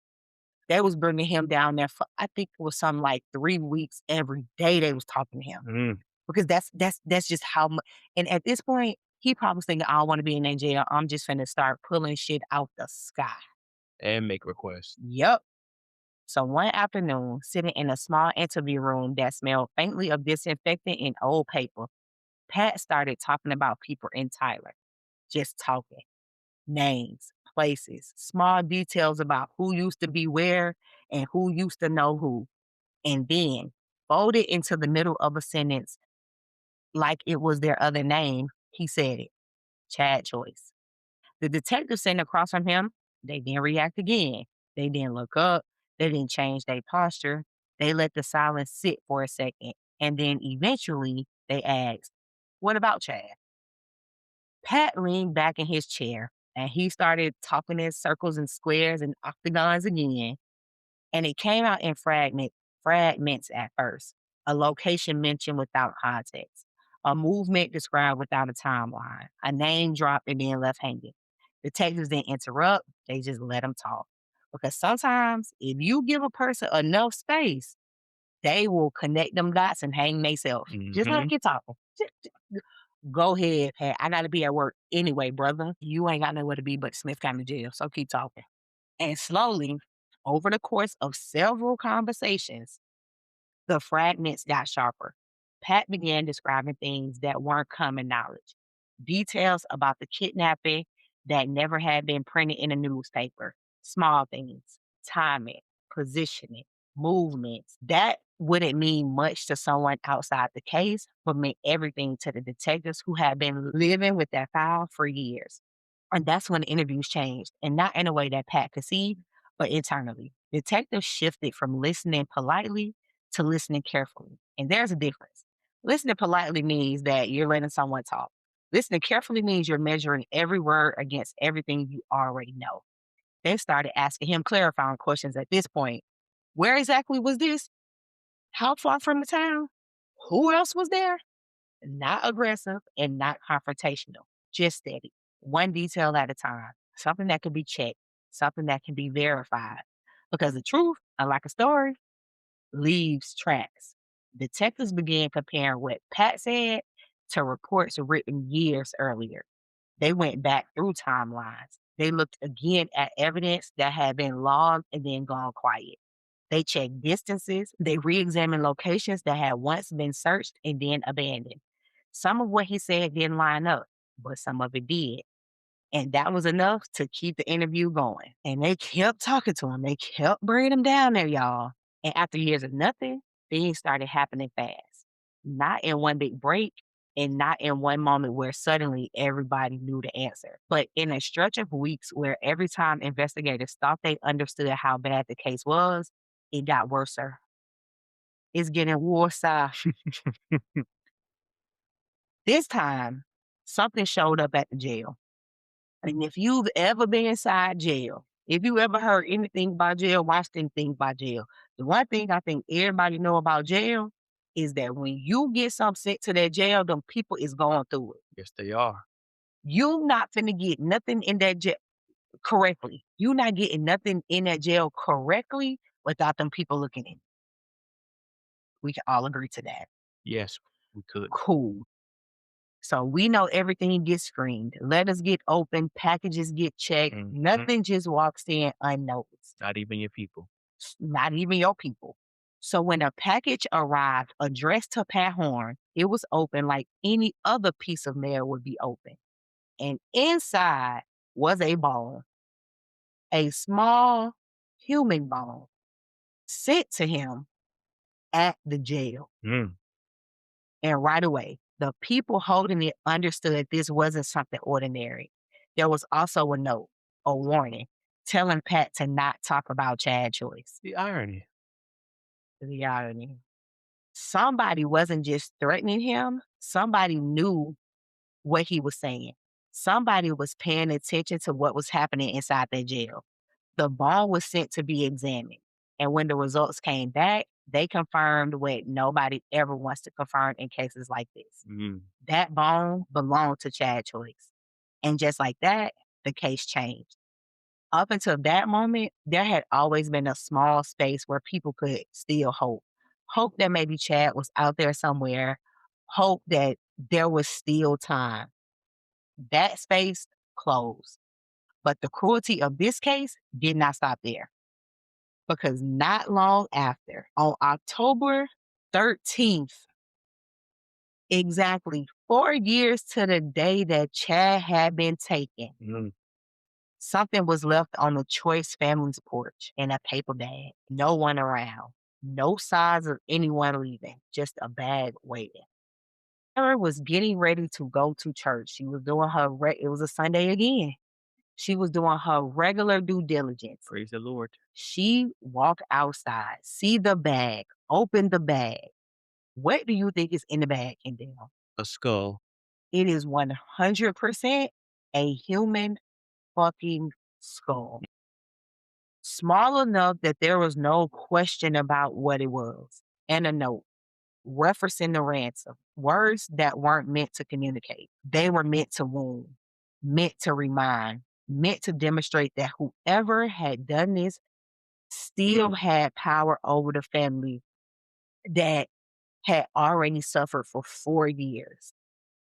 They was bringing him down there for, I think it was something like 3 weeks every day they was talking to him. Mm. Because that's just how much. And at this point, he probably was thinking, I don't want to be in that jail. I'm just finna start pulling shit out the sky. And make requests. Yep. So one afternoon, sitting in a small interview room that smelled faintly of disinfectant and old paper, Pat started talking about people in Tyler. Just talking. Names, places, small details about who used to be where and who used to know who. And then folded into the middle of a sentence like it was their other name, he said it. Chad Choice. The detective sitting across from him, they didn't react again. They didn't look up. They didn't change their posture. They let the silence sit for a second. And then eventually they asked, what about Chad? Pat leaned back in his chair and he started talking in circles and squares and octagons again. And it came out in fragments at first. A location mentioned without context. A movement described without a timeline. A name dropped and then left hanging. Detectives didn't interrupt. They just let them talk. Because sometimes if you give a person enough space, they will connect them dots and hang themselves. Just Mm-hmm. like you talking. Go ahead, Pat. I gotta be at work anyway, brother. You ain't got nowhere to be but Smith County Jail, so keep talking. And slowly, over the course of several conversations, the fragments got sharper. Pat began describing things that weren't common knowledge. Details about the kidnapping that never had been printed in a newspaper. Small things, timing, positioning, movements. That wouldn't mean much to someone outside the case, but meant everything to the detectives who had been living with that file for years. And that's when the interviews changed, and not in a way that Pat could see, but internally. Detectives shifted from listening politely to listening carefully. And there's a difference. Listening politely means that you're letting someone talk. Listening carefully means you're measuring every word against everything you already know. They started asking him clarifying questions at this point. Where exactly was this? How far from the town? Who else was there? Not aggressive and not confrontational, just steady, one detail at a time, something that can be checked, something that can be verified. Because the truth, unlike a story, leaves tracks. Detectives began comparing what Pat said to reports written years earlier. They went back through timelines. They looked again at evidence that had been logged and then gone quiet. They checked distances. They re examined locations that had once been searched and then abandoned. Some of what he said didn't line up, but some of it did. And that was enough to keep the interview going. And they kept talking to him. They kept bringing him down there, y'all. And after years of nothing, things started happening fast. Not in one big break and not in one moment where suddenly everybody knew the answer, but in a stretch of weeks where every time investigators thought they understood how bad the case was, it got worse. It's getting worse. This time, something showed up at the jail. And if you've ever been inside jail, if you ever heard anything about jail, watched anything about jail, the one thing I think everybody know about jail is that when you get something sent to that jail, them people is going through it. Yes, they are. You not finna get nothing in that jail correctly. You not getting nothing in that jail correctly without them people looking in. We can all agree to that. Yes, we could. Cool. So we know everything gets screened. Letters get opened, packages get checked. Mhm. Nothing just walks in unnoticed. Not even your people. Not even your people. So when a package arrived addressed to Pat Horn, it was open like any other piece of mail would be open. And inside was a bone, a small human bone sent to him at the jail. Mm. And right away, The people holding it understood this wasn't something ordinary. There was also a note, a warning, telling Pat to not talk about Chad Choice. The irony. The irony. Somebody wasn't just threatening him, somebody knew what he was saying. Somebody was paying attention to what was happening inside that jail. The ball was sent to be examined. And when the results came back, they confirmed what nobody ever wants to confirm in cases like this. That bone belonged to Chad Choice. And just like that, the case changed. Up until that moment, there had always been a small space where people could still hope. Hope that maybe Chad was out there somewhere. Hope that there was still time. That space closed. But the cruelty of this case did not stop there. Because not long after, on October 13th, exactly 4 years to the day that Chad had been taken, something was left on the Choice family's porch in a paper bag. No one around. No signs of anyone leaving. Just a bag waiting. Sarah was getting ready to go to church. She was doing it was a Sunday again. She was doing her regular due diligence. Praise the Lord. She walked outside, see the bag, open the bag. What do you think is in the bag, Kendall? A skull. It is 100% a human fucking skull. Small enough that there was no question about what it was. And a note referencing the ransom. Words that weren't meant to communicate. They were meant to wound, meant to remind, meant to demonstrate that whoever had done this still had power over the family that had already suffered for 4 years.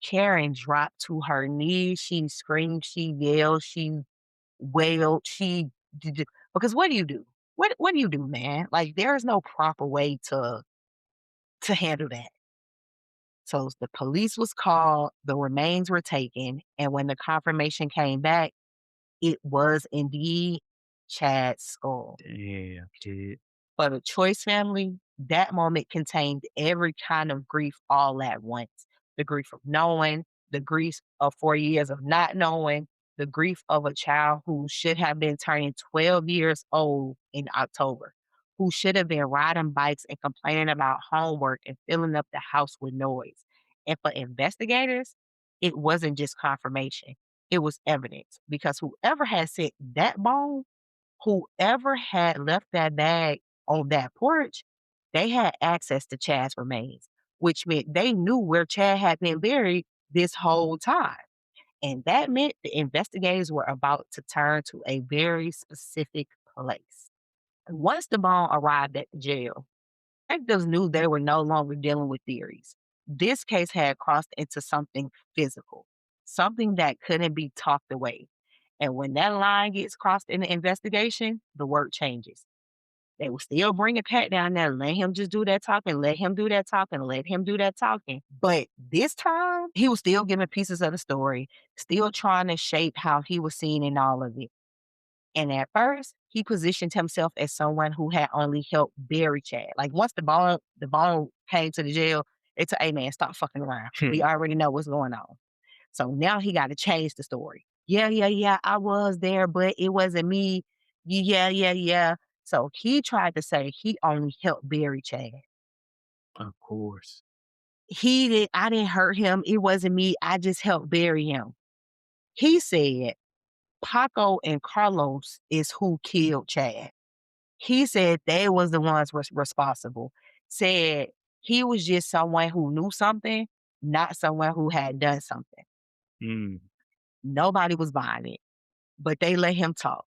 Karen dropped to her knees. She screamed, she yelled, she wailed, because what do you do? What do you do, man? Like, there is no proper way to handle that. So the police was called, the remains were taken, and when the confirmation came back, it was indeed Chad's skull. Damn, kid. For the Choice family, that moment contained every kind of grief all at once. The grief of knowing, the grief of 4 years of not knowing, the grief of a child who should have been turning 12 years old in October, who should have been riding bikes and complaining about homework and filling up the house with noise. And for investigators, it wasn't just confirmation, it was evidence because whoever had sent that bone, whoever had left that bag on that porch, they had access to Chad's remains, which meant they knew where Chad had been buried this whole time. And that meant the investigators were about to turn to a very specific place. Once the bone arrived at the jail, detectives knew they were no longer dealing with theories. This case had crossed into something physical, something that couldn't be talked away. And when that line gets crossed in the investigation, the work changes. They will still bring it Pat down there, let him just do that talking, let him do that talking, let him do that talking. But this time, he was still giving pieces of the story, still trying to shape how he was seen in all of it. And at first, he positioned himself as someone who had only helped bury Chad. Like once the bone came to the jail, it's a, hey man, stop fucking around. We already know what's going on. So now he got to change the story. Yeah, I was there, but it wasn't me. Yeah. So he tried to say he only helped bury Chad. Of course. I didn't hurt him. It wasn't me. I just helped bury him. He said Paco and Carlos is who killed Chad. He said they was the ones responsible. Said he was just someone who knew something, not someone who had done something. Nobody was buying it, but they let him talk.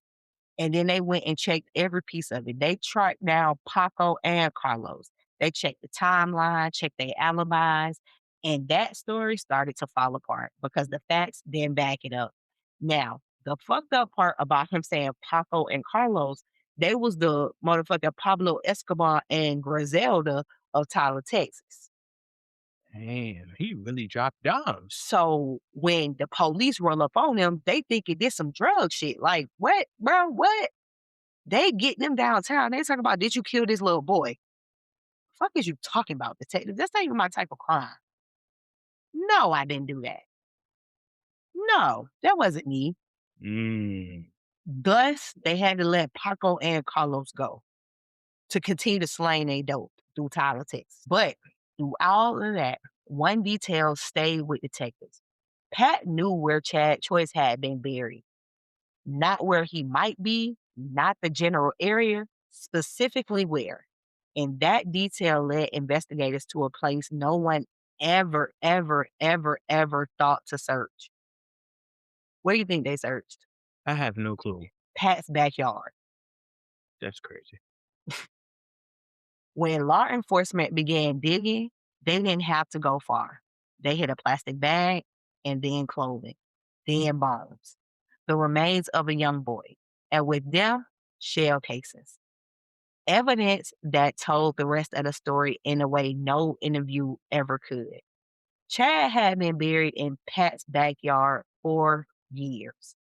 And then they went and checked every piece of it. They tracked down Paco and Carlos. They checked the timeline, checked their alibis, and that story started to fall apart because the facts didn't back it up. Now, the fucked up part about him saying Paco and Carlos, they was the motherfucking Pablo Escobar and Griselda of Tyler, Texas. Damn, he really dropped down. So when the police roll up on them, they think it did some drug shit. Like, what, bro? What? They get them downtown. They talking about, did you kill this little boy? Fuck is you talking about, detective? That's not even my type of crime. No, I didn't do that. No, that wasn't me. Mm. Thus, they had to let Paco and Carlos go to continue to slang they dope through Tyler, Texas. But through all of that, one detail stayed with detectives. Pat knew where Chad Choice had been buried, not where he might be, not the general area, specifically where. And that detail led investigators to a place no one ever, ever, ever, ever thought to search. Where do you think they searched? I have no clue. Pat's backyard. That's crazy. When law enforcement began digging, they didn't have to go far. They hit a plastic bag and then clothing, then bones, the remains of a young boy, and with them, shell cases. Evidence that told the rest of the story in a way no interview ever could. Chad had been buried in Pat's backyard for years,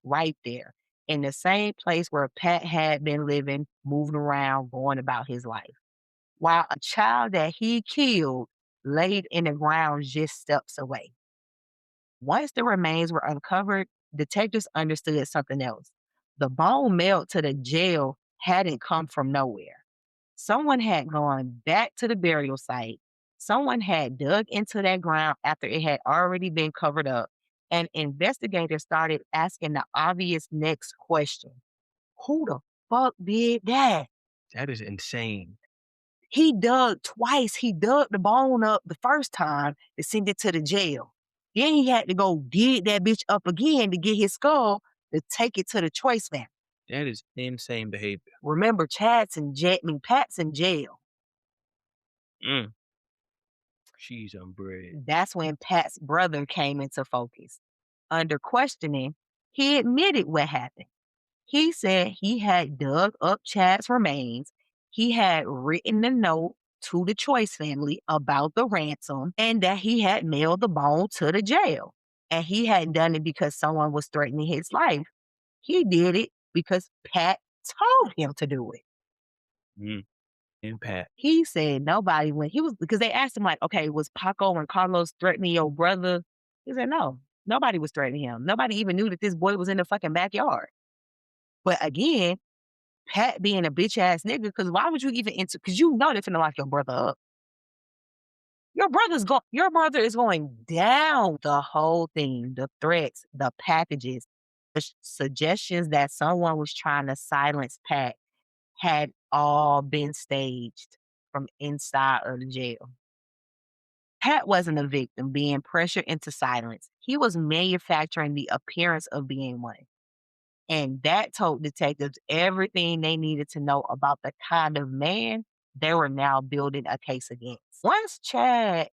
right there, in the same place where Pat had been living, moving around, going about his life, while a child that he killed laid in the ground just steps away. Once the remains were uncovered, detectives understood something else. The bone mailed to the jail hadn't come from nowhere. Someone had gone back to the burial site. Someone had dug into that ground after it had already been covered up. And investigators started asking the obvious next question: who the fuck did that? That is insane. He dug twice. He dug the bone up the first time to send it to the jail. Then he had to go dig that bitch up again to get his skull to take it to the Choice family. That is insane behavior. Remember, Pat's in jail. Mm. Cheese on bread. That's when Pat's brother came into focus. Under questioning, he admitted what happened. He said he had dug up Chad's remains. He had written a note to the Choice family about the ransom and that he had mailed the bone to the jail. And he hadn't done it because someone was threatening his life. He did it because Pat told him to do it. Mm. And Pat. He said nobody when he was because they asked him like, okay, was Paco and Carlos threatening your brother? He said no, nobody was threatening him. Nobody even knew that this boy was in the fucking backyard. But again, Pat being a bitch ass nigga, because why would you even enter? Because you know they're finna lock your brother up. Your brother is going down the whole thing, the threats, the packages, the suggestions that someone was trying to silence Pat had all been staged from inside of the jail. Pat wasn't a victim being pressured into silence. He was manufacturing the appearance of being one. And that told detectives everything they needed to know about the kind of man they were now building a case against. Once Chad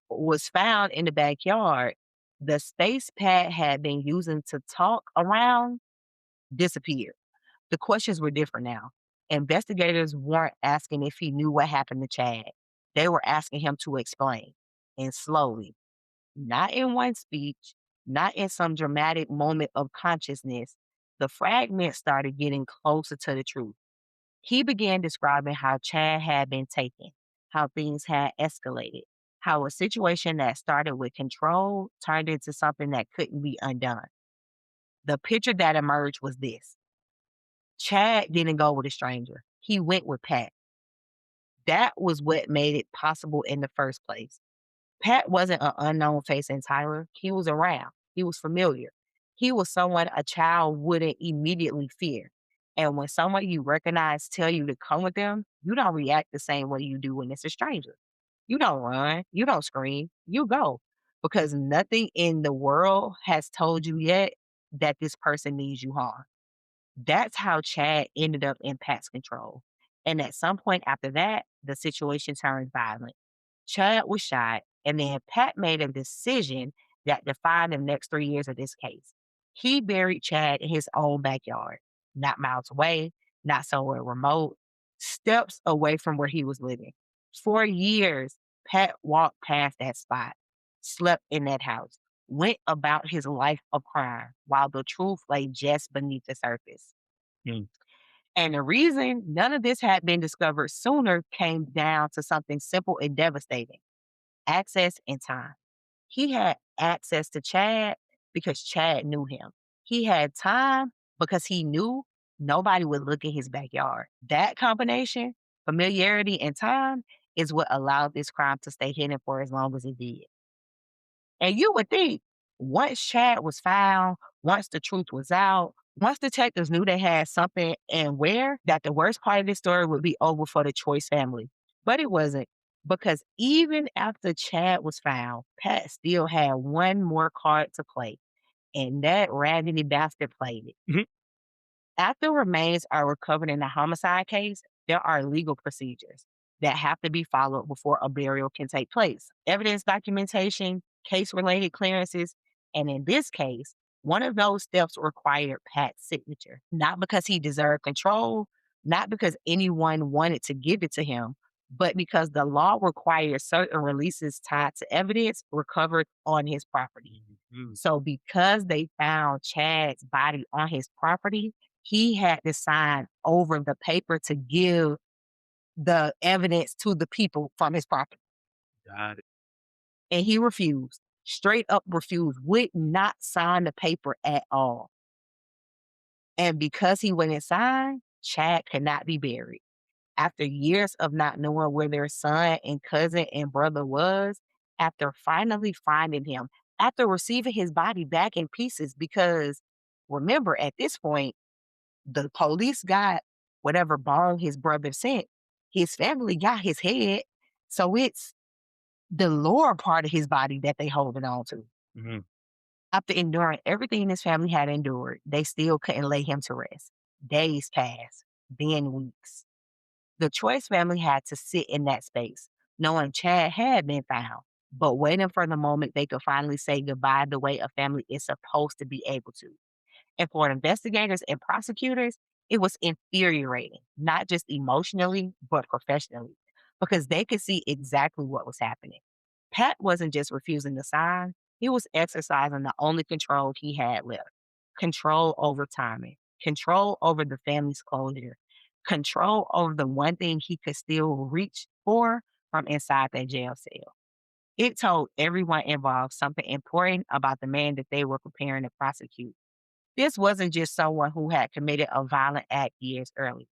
was found in the backyard, the space Pat had been using to talk around disappeared. The questions were different now. Investigators weren't asking if he knew what happened to Chad. They were asking him to explain. And slowly, not in one speech, not in some dramatic moment of consciousness, the fragments started getting closer to the truth. He began describing how Chad had been taken, how things had escalated, how a situation that started with control turned into something that couldn't be undone. The picture that emerged was this: Chad didn't go with a stranger, he went with Pat. That was what made it possible in the first place. Pat wasn't an unknown face in Tyler. He was around. He was familiar. He was someone a child wouldn't immediately fear. And when someone you recognize tell you to come with them, you don't react the same way you do when it's a stranger. You don't run. You don't scream. You go because nothing in the world has told you yet that this person means you harm. That's how Chad ended up in Pat's control. And at some point after that, the situation turned violent. Chad was shot, and then Pat made a decision that defined the next 3 years of this case. He buried Chad in his own backyard, not miles away, not somewhere remote, steps away from where he was living. For years, Pat walked past that spot, slept in that house, went about his life of crime while the truth lay just beneath the surface. Mm. And the reason none of this had been discovered sooner came down to something simple and devastating: access and time. He had access to Chad because Chad knew him. He had time because he knew nobody would look in his backyard. That combination, familiarity and time, is what allowed this crime to stay hidden for as long as it did. And you would think once Chad was found, once the truth was out, once detectives knew they had something and where, that the worst part of this story would be over for the Choice family. But it wasn't, because even after Chad was found, Pat still had one more card to play, and that raggedy bastard played it. After remains are recovered in a homicide case, there are legal procedures that have to be followed before a burial can take place. Evidence documentation, case related clearances, and in this case, one of those steps required Pat's signature, not because he deserved control, not because anyone wanted to give it to him, but because the law requires certain releases tied to evidence recovered on his property. So, because they found Chad's body on his property, he had to sign over the paper to give the evidence to the people from his property. Got it. And he refused, straight up refused, would not sign the paper at all. And because he wouldn't sign, Chad could not be buried. After years of not knowing where their son and cousin and brother was, after finally finding him, after receiving his body back in pieces, because remember, at this point, the police got whatever bone his brother sent. His family got his head. So it's the lower part of his body that they holding on to. Mhm. After enduring everything his family had endured, they still couldn't lay him to rest. Days passed, then weeks. The Choice family had to sit in that space, knowing Chad had been found, but waiting for the moment they could finally say goodbye the way a family is supposed to be able to. And for investigators and prosecutors, it was infuriating, not just emotionally, but professionally, because they could see exactly what was happening. Pat wasn't just refusing to sign, he was exercising the only control he had left: control over timing, control over the family's closure, control over the one thing he could still reach for from inside that jail cell. It told everyone involved something important about the man that they were preparing to prosecute. This wasn't just someone who had committed a violent act years earlier.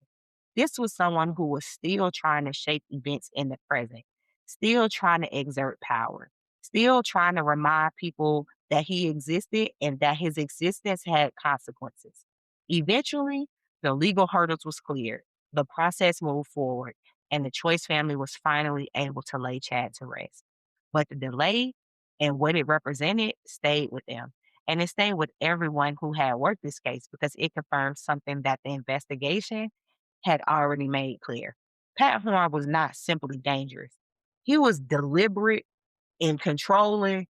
This was someone who was still trying to shape events in the present, still trying to exert power, still trying to remind people that he existed and that his existence had consequences. Eventually, the legal hurdles was cleared, the process moved forward, and the Choice family was finally able to lay Chad to rest. But the delay and what it represented stayed with them. And it stayed with everyone who had worked this case because it confirmed something that the investigation had already made clear. Pat Horn was not simply dangerous. He was deliberate and controlling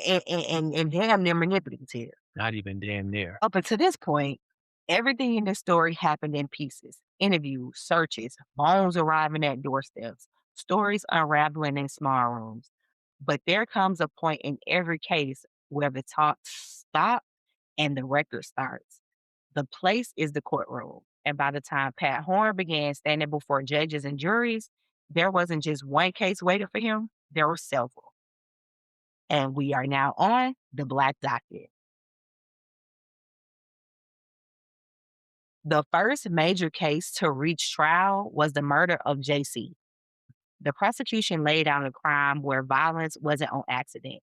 and damn near manipulative. Not even damn near. Up until this point, everything in this story happened in pieces: interviews, searches, bones arriving at doorsteps, stories unraveling in small rooms. But there comes a point in every case where the talk stops and the record starts. The place is the courtroom. And by the time Pat Horn began standing before judges and juries, there wasn't just one case waiting for him, there were several. And we are now on the Black Docket. The first major case to reach trial was the murder of JC. The prosecution laid out a crime where violence wasn't on accident.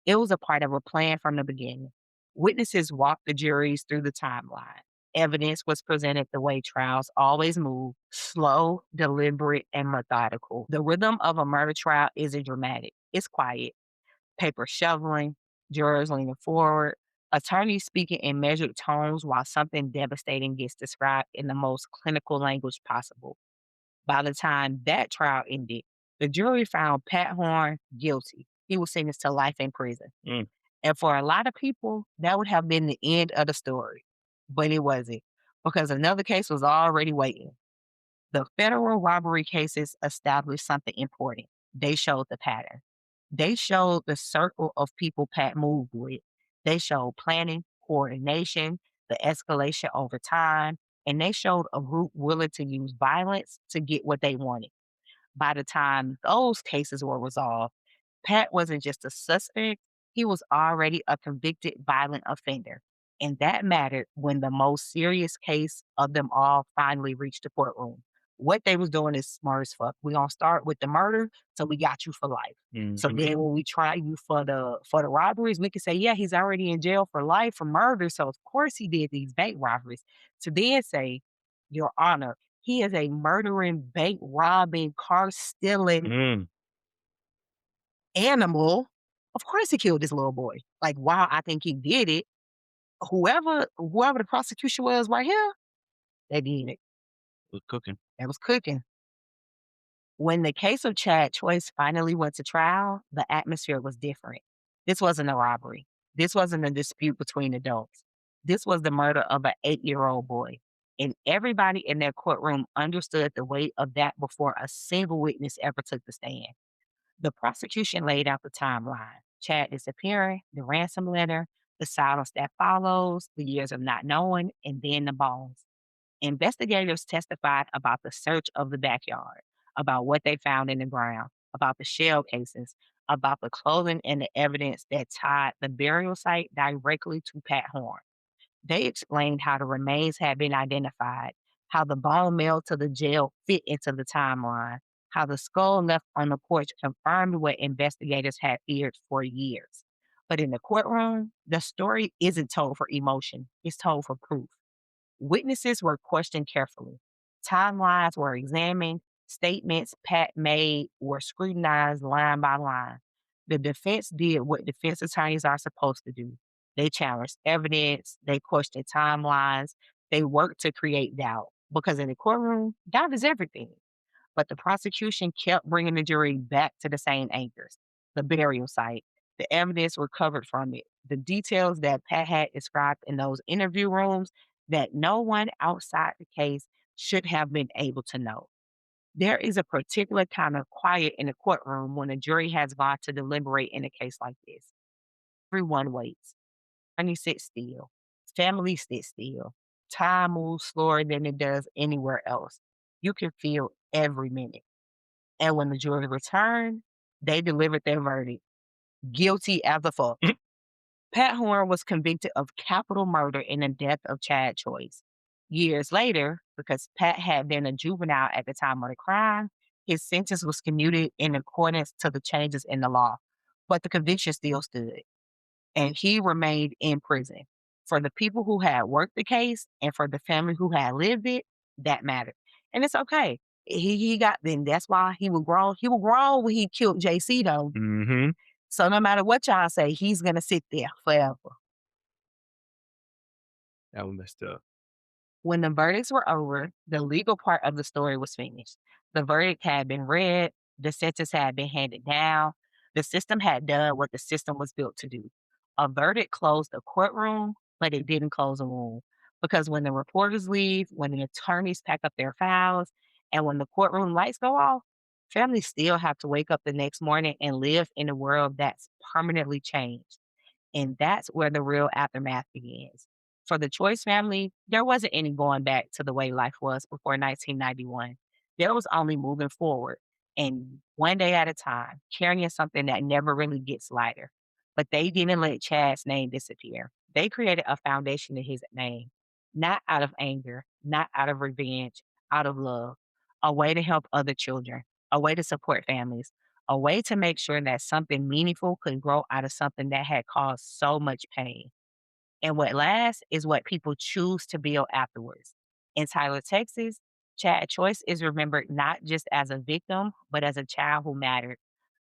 It was a part of a plan from the beginning. Witnesses walked the juries through the timeline. Evidence was presented the way trials always move: slow, deliberate, and methodical. The rhythm of a murder trial isn't dramatic, it's quiet. Paper shoveling, jurors leaning forward, attorneys speaking in measured tones while something devastating gets described in the most clinical language possible. By the time that trial ended, the jury found Pat Horn guilty. He was sentenced to life in prison. Mm. And for a lot of people, that would have been the end of the story. But it wasn't, because another case was already waiting. The federal robbery cases established something important. They showed the pattern. They showed the circle of people Pat moved with. They showed planning, coordination, the escalation over time, and they showed a group willing to use violence to get what they wanted. By the time those cases were resolved, Pat wasn't just a suspect, he was already a convicted violent offender. And that mattered when the most serious case of them all finally reached the courtroom. What they was doing is smart as fuck. We're gonna start with the murder, so we got you for life. So Mhm. then when we try you for the robberies, we can say, yeah, he's already in jail for life for murder. So of course he did these bank robberies. To then say, Your Honor, he is a murdering, bank robbing, car stealing Mm. animal. Of course he killed this little boy. Like, while I think he did it, whoever the prosecution was right here, they did it. Was cooking. That was cooking. When the case of Chad Choice finally went to trial, the atmosphere was different. This wasn't a robbery. This wasn't a dispute between adults. This was the murder of an 8-year-old boy. And everybody in that courtroom understood the weight of that before a single witness ever took the stand. The prosecution laid out the timeline: Chad disappearing, the ransom letter, the silence that follows, the years of not knowing, and then the bones. Investigators testified about the search of the backyard, about what they found in the ground, about the shell casings, about the clothing and the evidence that tied the burial site directly to Pat Horn. They explained how the remains had been identified, how the bone mailed to the jail fit into the timeline, how the skull left on the porch confirmed what investigators had feared for years. But in the courtroom, the story isn't told for emotion, it's told for proof. Witnesses were questioned carefully. Timelines were examined. Statements Pat made were scrutinized line by line. The defense did what defense attorneys are supposed to do. They challenged evidence, they questioned timelines, they worked to create doubt. Because in the courtroom, doubt is everything. But the prosecution kept bringing the jury back to the same anchors: the burial site, the evidence recovered from it, the details that Pat had described in those interview rooms that no one outside the case should have been able to know. There is a particular kind of quiet in the courtroom when a jury has gone to deliberate in a case like this. Everyone waits. Attorney sits still. Family sits still. Time moves slower than it does anywhere else. You can feel every minute. And when the jury returned, they delivered their verdict: guilty as a fuck. Pat Horn was convicted of capital murder in the death of Chad Choice. Years later, because Pat had been a juvenile at the time of the crime, his sentence was commuted in accordance to the changes in the law. But the conviction still stood, and he remained in prison. For the people who had worked the case and for the family who had lived it, that mattered. And it's okay. He got then that's why he was grown. He was grown when he killed JC though. Mhm. So no matter what y'all say, he's gonna sit there forever. That was messed up. When the verdicts were over, the legal part of the story was finished. The verdict had been read, the sentence had been handed down, the system had done what the system was built to do. A verdict closed the courtroom, but it didn't close a room. Because when the reporters leave, when the attorneys pack up their files, and when the courtroom lights go off, families still have to wake up the next morning and live in a world that's permanently changed. And that's where the real aftermath begins. For the Choice family, there wasn't any going back to the way life was before 1991. There was only moving forward and one day at a time, carrying something that never really gets lighter. But they didn't let Chad's name disappear. They created a foundation to his name, not out of anger, not out of revenge, out of love, a way to help other children, a way to support families, a way to make sure that something meaningful could grow out of something that had caused so much pain. And what lasts is what people choose to build afterwards. In Tyler, Texas, Chad Choice is remembered not just as a victim, but as a child who mattered,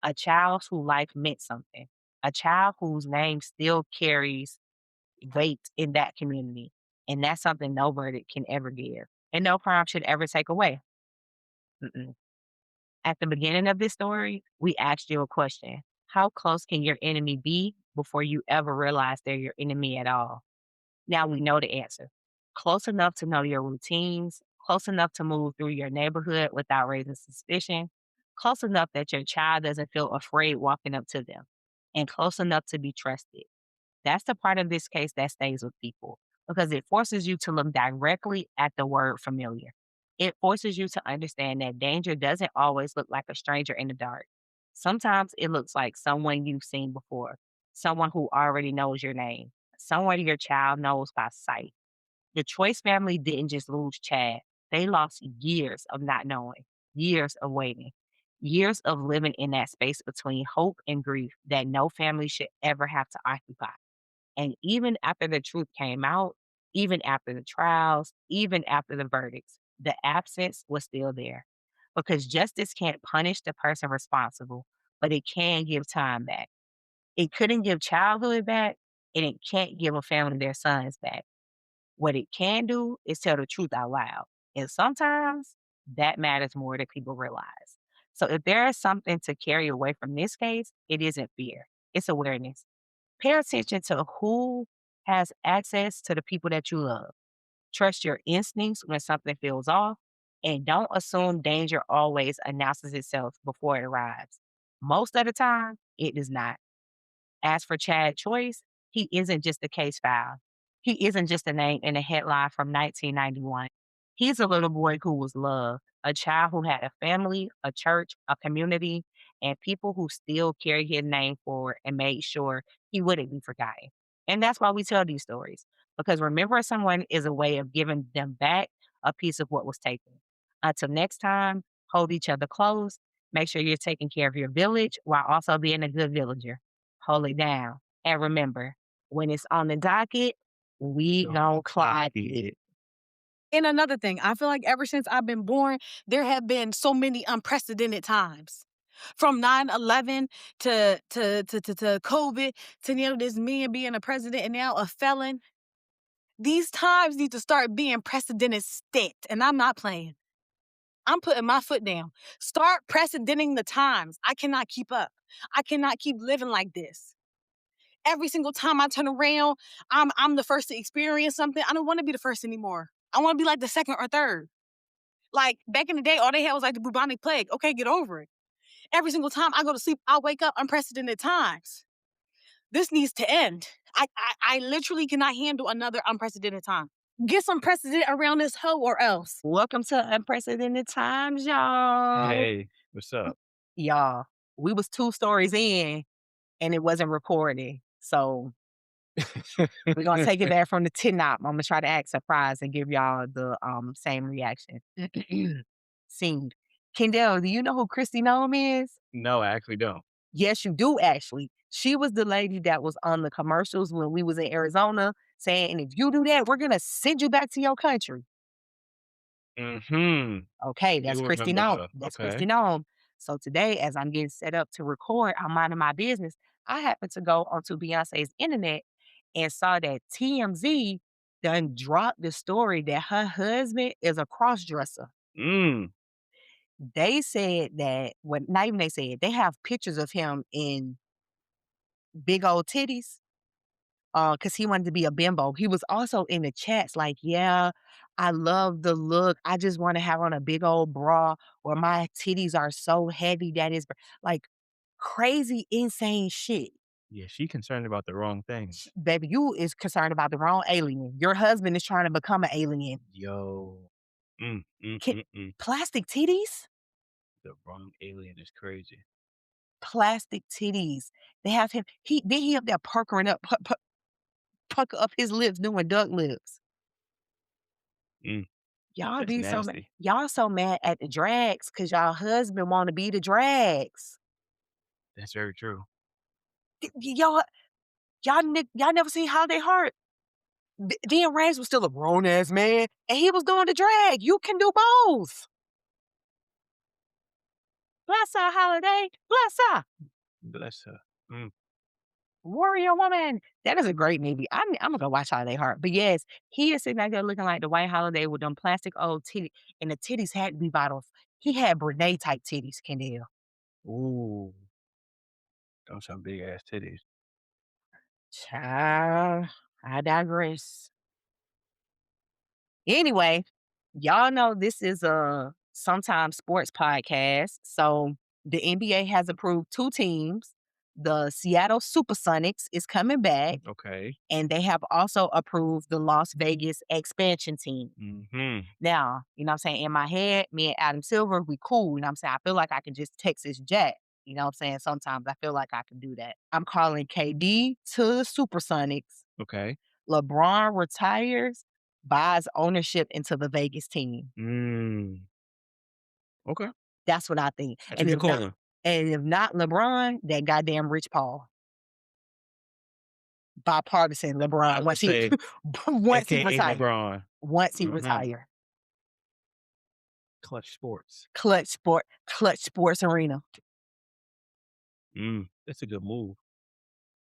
a child whose life meant something, a child whose name still carries weight in that community. And that's something no verdict can ever give, and no crime should ever take away. Mm-mm. At the beginning of this story, we asked you a question: how close can your enemy be before you ever realize they're your enemy at all? Now we know the answer. Close enough to know your routines, close enough to move through your neighborhood without raising suspicion, close enough that your child doesn't feel afraid walking up to them, and close enough to be trusted. That's the part of this case that stays with people because it forces you to look directly at the word familiar. It forces you to understand that danger doesn't always look like a stranger in the dark. Sometimes it looks like someone you've seen before, someone who already knows your name, someone your child knows by sight. The Choice family didn't just lose Chad, they lost years of not knowing, years of waiting, years of living in that space between hope and grief that no family should ever have to occupy. And even after the truth came out, even after the trials, even after the verdicts, the absence was still there. Because justice can't punish the person responsible, but it can give time back. It couldn't give childhood back, and it can't give a family their sons back. What it can do is tell the truth out loud. And sometimes that matters more than people realize. So if there is something to carry away from this case, it isn't fear, it's awareness. Pay attention to who has access to the people that you love. Trust your instincts when something feels off, and don't assume danger always announces itself before it arrives. Most of the time, it does not. As for Chad Choice, he isn't just a case file. He isn't just a name in a headline from 1991. He's a little boy who was loved, a child who had a family, a church, a community, and people who still carried his name forward and made sure he wouldn't be forgotten. And that's why we tell these stories, because remembering someone is a way of giving them back a piece of what was taken. Until next time, hold each other close. Make sure you're taking care of your village while also being a good villager. Hold it down. And remember, when it's on the docket, we gon' clock it. And another thing, I feel like ever since I've been born, there have been so many unprecedented times. From 9/11 to COVID to this man being a president and now a felon. These times need to start being precedented state. And I'm not playing. I'm putting my foot down. Start precedenting the times. I cannot keep up. I cannot keep living like this. Every single time I turn around, I'm the first to experience something. I don't want to be the first anymore. I want to be like the second or third. Like back in the day, all they had was like the bubonic plague. Okay, get over it. Every single time I go to sleep, I wake up unprecedented times. This needs to end. I literally cannot handle another unprecedented time. Get some precedent around this hoe or else. Welcome to unprecedented times, y'all. Hey, what's up? Y'all, we was 2 stories in and it wasn't recorded. So we're gonna take it back from the tin up. I'm gonna try to act surprised and give y'all the same reaction. Scene. Kendall, do you know who Christy Nome is? No, I actually don't. Yes, you do actually. She was the lady that was on the commercials when we was in Arizona saying, and if you do that, we're gonna send you back to your country. Mm-hmm. Okay, that's You Christy remember Nome. her. That's Okay. Christy Nome. So today, as I'm getting set up to record, I'm minding my business. I happened to go onto Beyonce's internet and saw that TMZ done dropped the story that her husband is a cross-dresser. Mm. They said that, well, not even they said, they have pictures of him in big old titties because he wanted to be a bimbo. He was also in the chats like, yeah, I love the look. I just want to have on a big old bra where my titties are so heavy that is like crazy, insane shit. Yeah, she concerned about the wrong things. Baby, you is concerned about the wrong alien. Your husband is trying to become an alien. Yo. Plastic titties? The wrong alien is crazy. Plastic titties. They have him. He up there puckering up, pucker up his lips doing duck lips. Mm. Y'all That's be so mad. nasty. Y'all so mad at the drags because y'all husband want to be the drags. That's very true. Y'all never seen Holiday Heart. Dean Reigns was still a grown ass man, and he was doing the drag. You can do both. Bless her, Holiday. Bless her. Bless her. Mm. Warrior Woman. That is a great movie. I'm gonna go watch Holiday Heart. But yes, he is sitting out there looking like the White Holiday with them plastic old titties, and the titties had to be bottles. He had Brene type titties, Kendall. Ooh. Those some big ass titties. Child, I digress. Anyway, y'all know this is a sometimes sports podcast. So the NBA has approved 2 teams. The Seattle Supersonics is coming back, Okay. and they have also approved the Las Vegas expansion team. Mm-hmm. Now, you know what I'm saying? In my head, me and Adam Silver, we cool. You know what I'm saying? I feel like I can just Texas Jack. You know what I'm saying? Sometimes I feel like I can do that. I'm calling KD to the Supersonics. Okay. LeBron retires, buys ownership into the Vegas team. Okay. That's what I think. That's what you call him. And if not LeBron, that goddamn Rich Paul. Bipartisan LeBron. Once he say, once he AKA retire. LeBron. Once he retire. Clutch Sports. Clutch Sports Arena. That's a good move.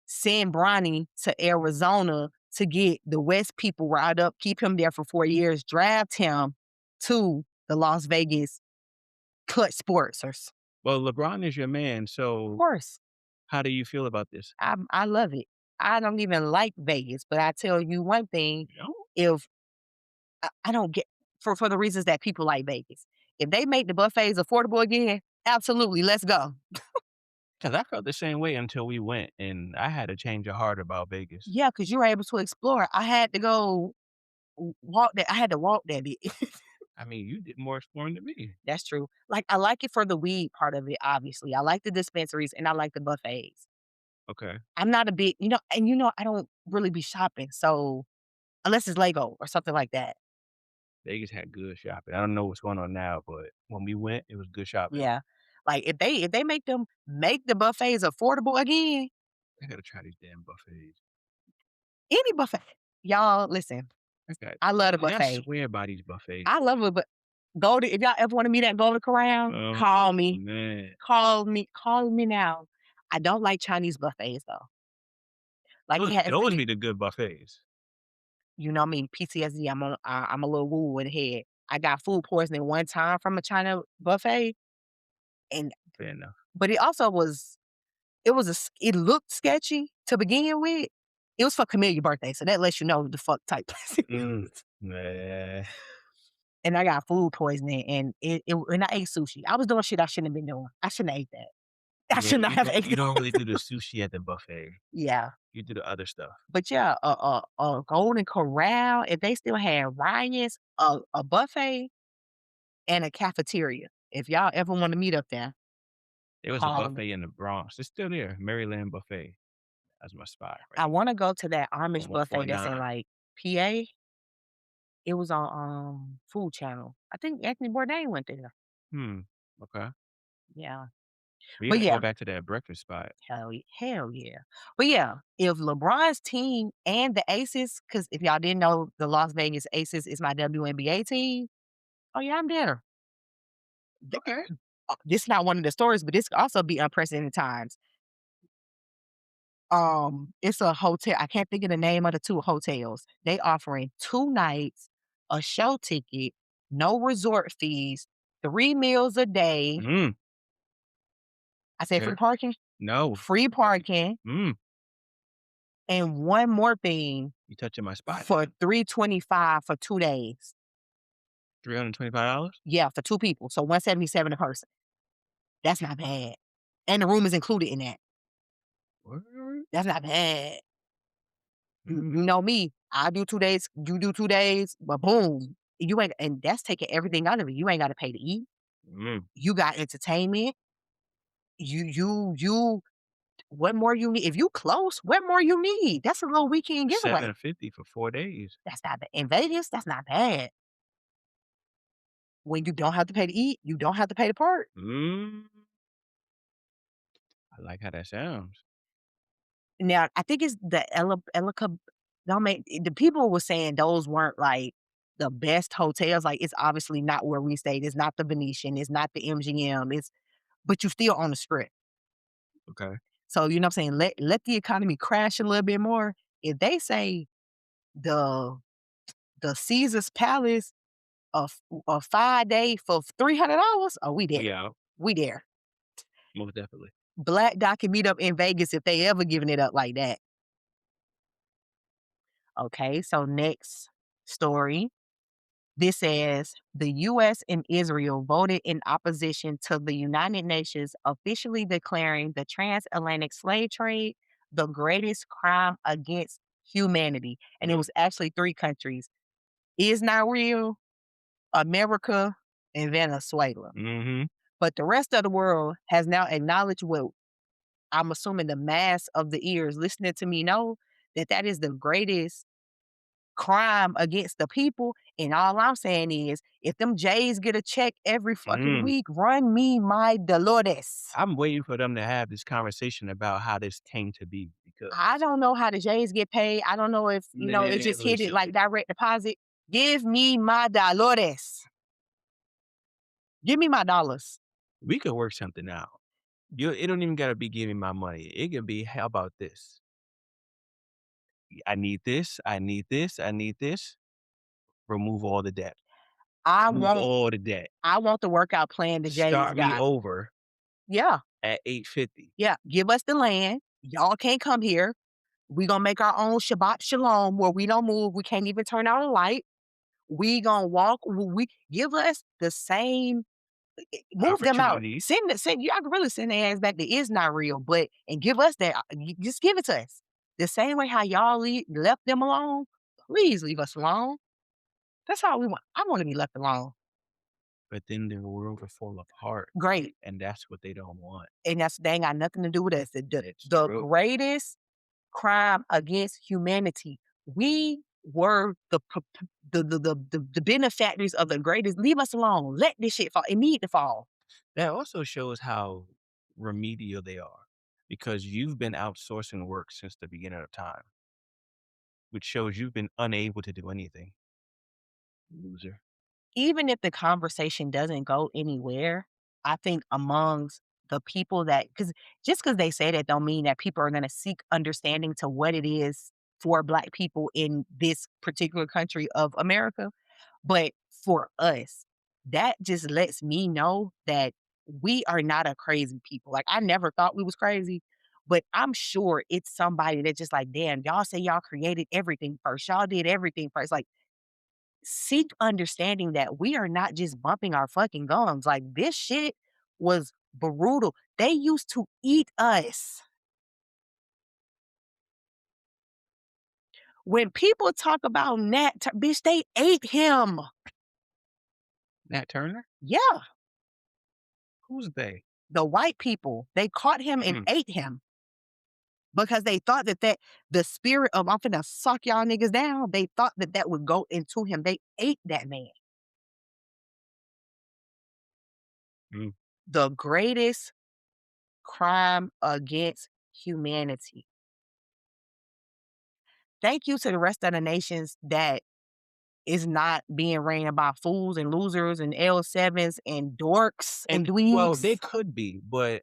Send Bronny to Arizona to get the West people riled up, keep him there for 4 years, draft him to the Las Vegas Clutch Sportsers. Well, LeBron is your man, so Of course. how do you feel about this? I love it. I don't even like Vegas, but I tell you one thing, No? if I don't get for the reasons that people like Vegas. If they make the buffets affordable again, absolutely, let's go. Because I felt the same way until we went, and I had a change of heart about Vegas. Yeah, because you were able to explore. I had to go walk that. I had to walk that bit. I mean, you did more exploring than me. That's true. Like, I like it for the weed part of it, obviously. I like the dispensaries and I like the buffets. Okay. I'm not a big, I don't really be shopping. So unless it's Lego or something like that. Vegas had good shopping. I don't know what's going on now, but when we went, it was good shopping. Yeah. Like if they make the buffets affordable again, I gotta try these damn buffets. any buffet. Y'all, listen. Okay. I love the I buffet. swear by these buffets. I love it, but if y'all ever want to meet at Golden Corral, call me. Man. Call me now. I don't like Chinese buffets though. Like Those be the good buffets. You know me, PTSD. I'm a little woo with the head. I got food poisoning one time from a China buffet, and Fair enough. but it looked sketchy to begin with. It was for Camille's birthday, so that lets you know the fuck type place it was. Man. And I got food poisoning, and and I ate sushi. I was doing shit I shouldn't have been doing. I shouldn't have ate that. I should not have ate it. You don't really do the sushi at the buffet. Yeah. You do the other stuff. But yeah, a Golden Corral, if they still had Ryan's, a buffet, and a cafeteria. If y'all ever want to meet up there. There was a buffet in the Bronx. It's still there. Maryland Buffet. That's my spot. Right? I want to go to that Amish buffet that's in 1.9. like PA. It was on Food Channel. I think Anthony Bourdain went there. Okay. Yeah. We But gotta yeah. go back to that breakfast spot. Hell yeah. But yeah, if LeBron's team and the Aces, because if y'all didn't know, the Las Vegas Aces is my WNBA team. Oh yeah, I'm there. Okay. This is not one of the stories, but this could also be unprecedented times. It's a hotel. I can't think of the name of the 2 hotels. They offering 2 nights, a show ticket, no resort fees, 3 meals a day. I said free parking? No. Free parking. And one more thing. You touching my spot. For $325 for 2 days. $325? Yeah, for 2 people. So $177 a person. That's not bad. And the room is included in that. What? That's not bad. You know me. I do 2 days, you do 2 days, but boom. And that's taking everything out of it. You ain't got to pay to eat. You got entertainment. You what more you need? If you close, what more you need? That's a little weekend giveaway. $750 for 4 days. That's not bad. In Vegas, that's not bad. When you don't have to pay to eat, you don't have to pay to park. I like how that sounds. Now, I think it's the the people were saying those weren't like the best hotels. Like it's obviously not where we stayed. It's not the Venetian. It's not the MGM. But you still on the strip. Okay. So you know what I'm saying? Let the economy crash a little bit more. If they say the Caesar's Palace a 5-day for $300, oh, we there. Yeah. We there. Most definitely. Black Docket meet up in Vegas if they ever giving it up like that. Okay, so next story. This says the U.S. and Israel voted in opposition to the United Nations officially declaring the transatlantic slave trade the greatest crime against humanity. And it was actually 3 countries. Israel, America, and Venezuela. But the rest of the world has now acknowledged what I'm assuming the mass of the ears listening to me know, that that is the greatest crime against the people. And all I'm saying is, if them Jays get a check every fucking week, run me my Dolores. I'm waiting for them to have this conversation about how this came to be because I don't know how the Jays get paid. I don't know if, it just hit it like direct deposit. Give me my Dolores. Give me my dollars. we could work something out. It don't even gotta be giving my money. It could be, how about this? I need this, I need this, I need this. Remove all the debt. I Remove want all the debt. I want the workout plan the Jays Start me got. over Yeah. at 850. Yeah. Give us the land. Y'all can't come here. We gonna make our own Shabbat Shalom where we don't move. We can't even turn out a light. We gonna walk. We give us the same. Move them out. Opportunities. Send. You have to really send their ass back. That is not real, but and give us that. Just give it to us. The same way how y'all left them alone. Please leave us alone. That's all we want. I want to be left alone. But then the world will fall apart. Great. And that's what they don't want. And they ain't got nothing to do with us. The true. greatest crime against humanity. We were the benefactors of the greatest. Leave us alone. Let this shit fall. It need to fall. That also shows how remedial they are because you've been outsourcing work since the beginning of time, which shows you've been unable to do anything. Loser. Even if the conversation doesn't go anywhere, I think amongst the people because they say that don't mean that people are going to seek understanding to what it is for Black people in this particular country of America. But for us, that just lets me know that we are not a crazy people. Like, I never thought we was crazy, but I'm sure it's somebody that just like, damn, y'all say y'all created everything first. Y'all did everything first. Like, seek understanding that we are not just bumping our fucking gums. Like, this shit was brutal. They used to eat us. When people talk about bitch, they ate him. Nat Turner? Yeah. Who's they? The white people. They caught him and ate him. Because they thought that the spirit of I'm finna suck y'all niggas down, they thought that would go into him. They ate that man. The greatest crime against humanity. Thank you to the rest of the nations that is not being ran by fools and losers and L7s and dorks and dweebs. Well, they could be, but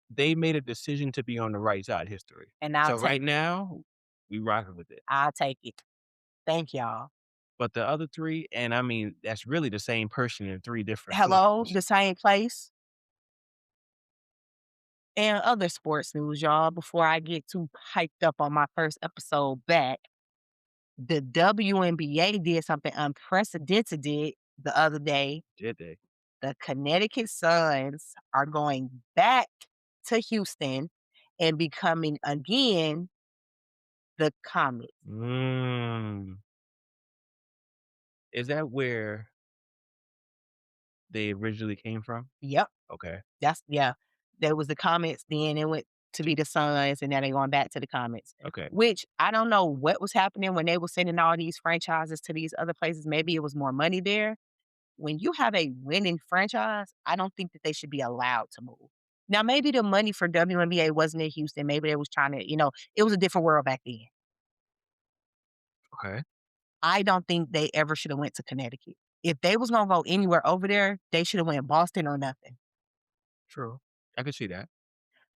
they made a decision to be on the right side of history. And right now, we rocking with it. I'll take it. Thank y'all. But the other three, and I mean, that's really the same person in three different forms. The same place. And other sports news, y'all, before I get too hyped up on my first episode back, the WNBA did something unprecedented the other day. Did they? The Connecticut Suns are going back to Houston and becoming again the Comets. Is that where they originally came from? Yep. Okay. There was the Comets, then it went to be the Suns, and now they're going back to the Comets. Okay. Which I don't know what was happening when they were sending all these franchises to these other places. Maybe it was more money there. When you have a winning franchise, I don't think that they should be allowed to move. Now, maybe the money for WNBA wasn't in Houston. Maybe they was trying to, it was a different world back then. Okay. I don't think they ever should have went to Connecticut. If they was going to go anywhere over there, they should have went Boston or nothing. True. I could see that.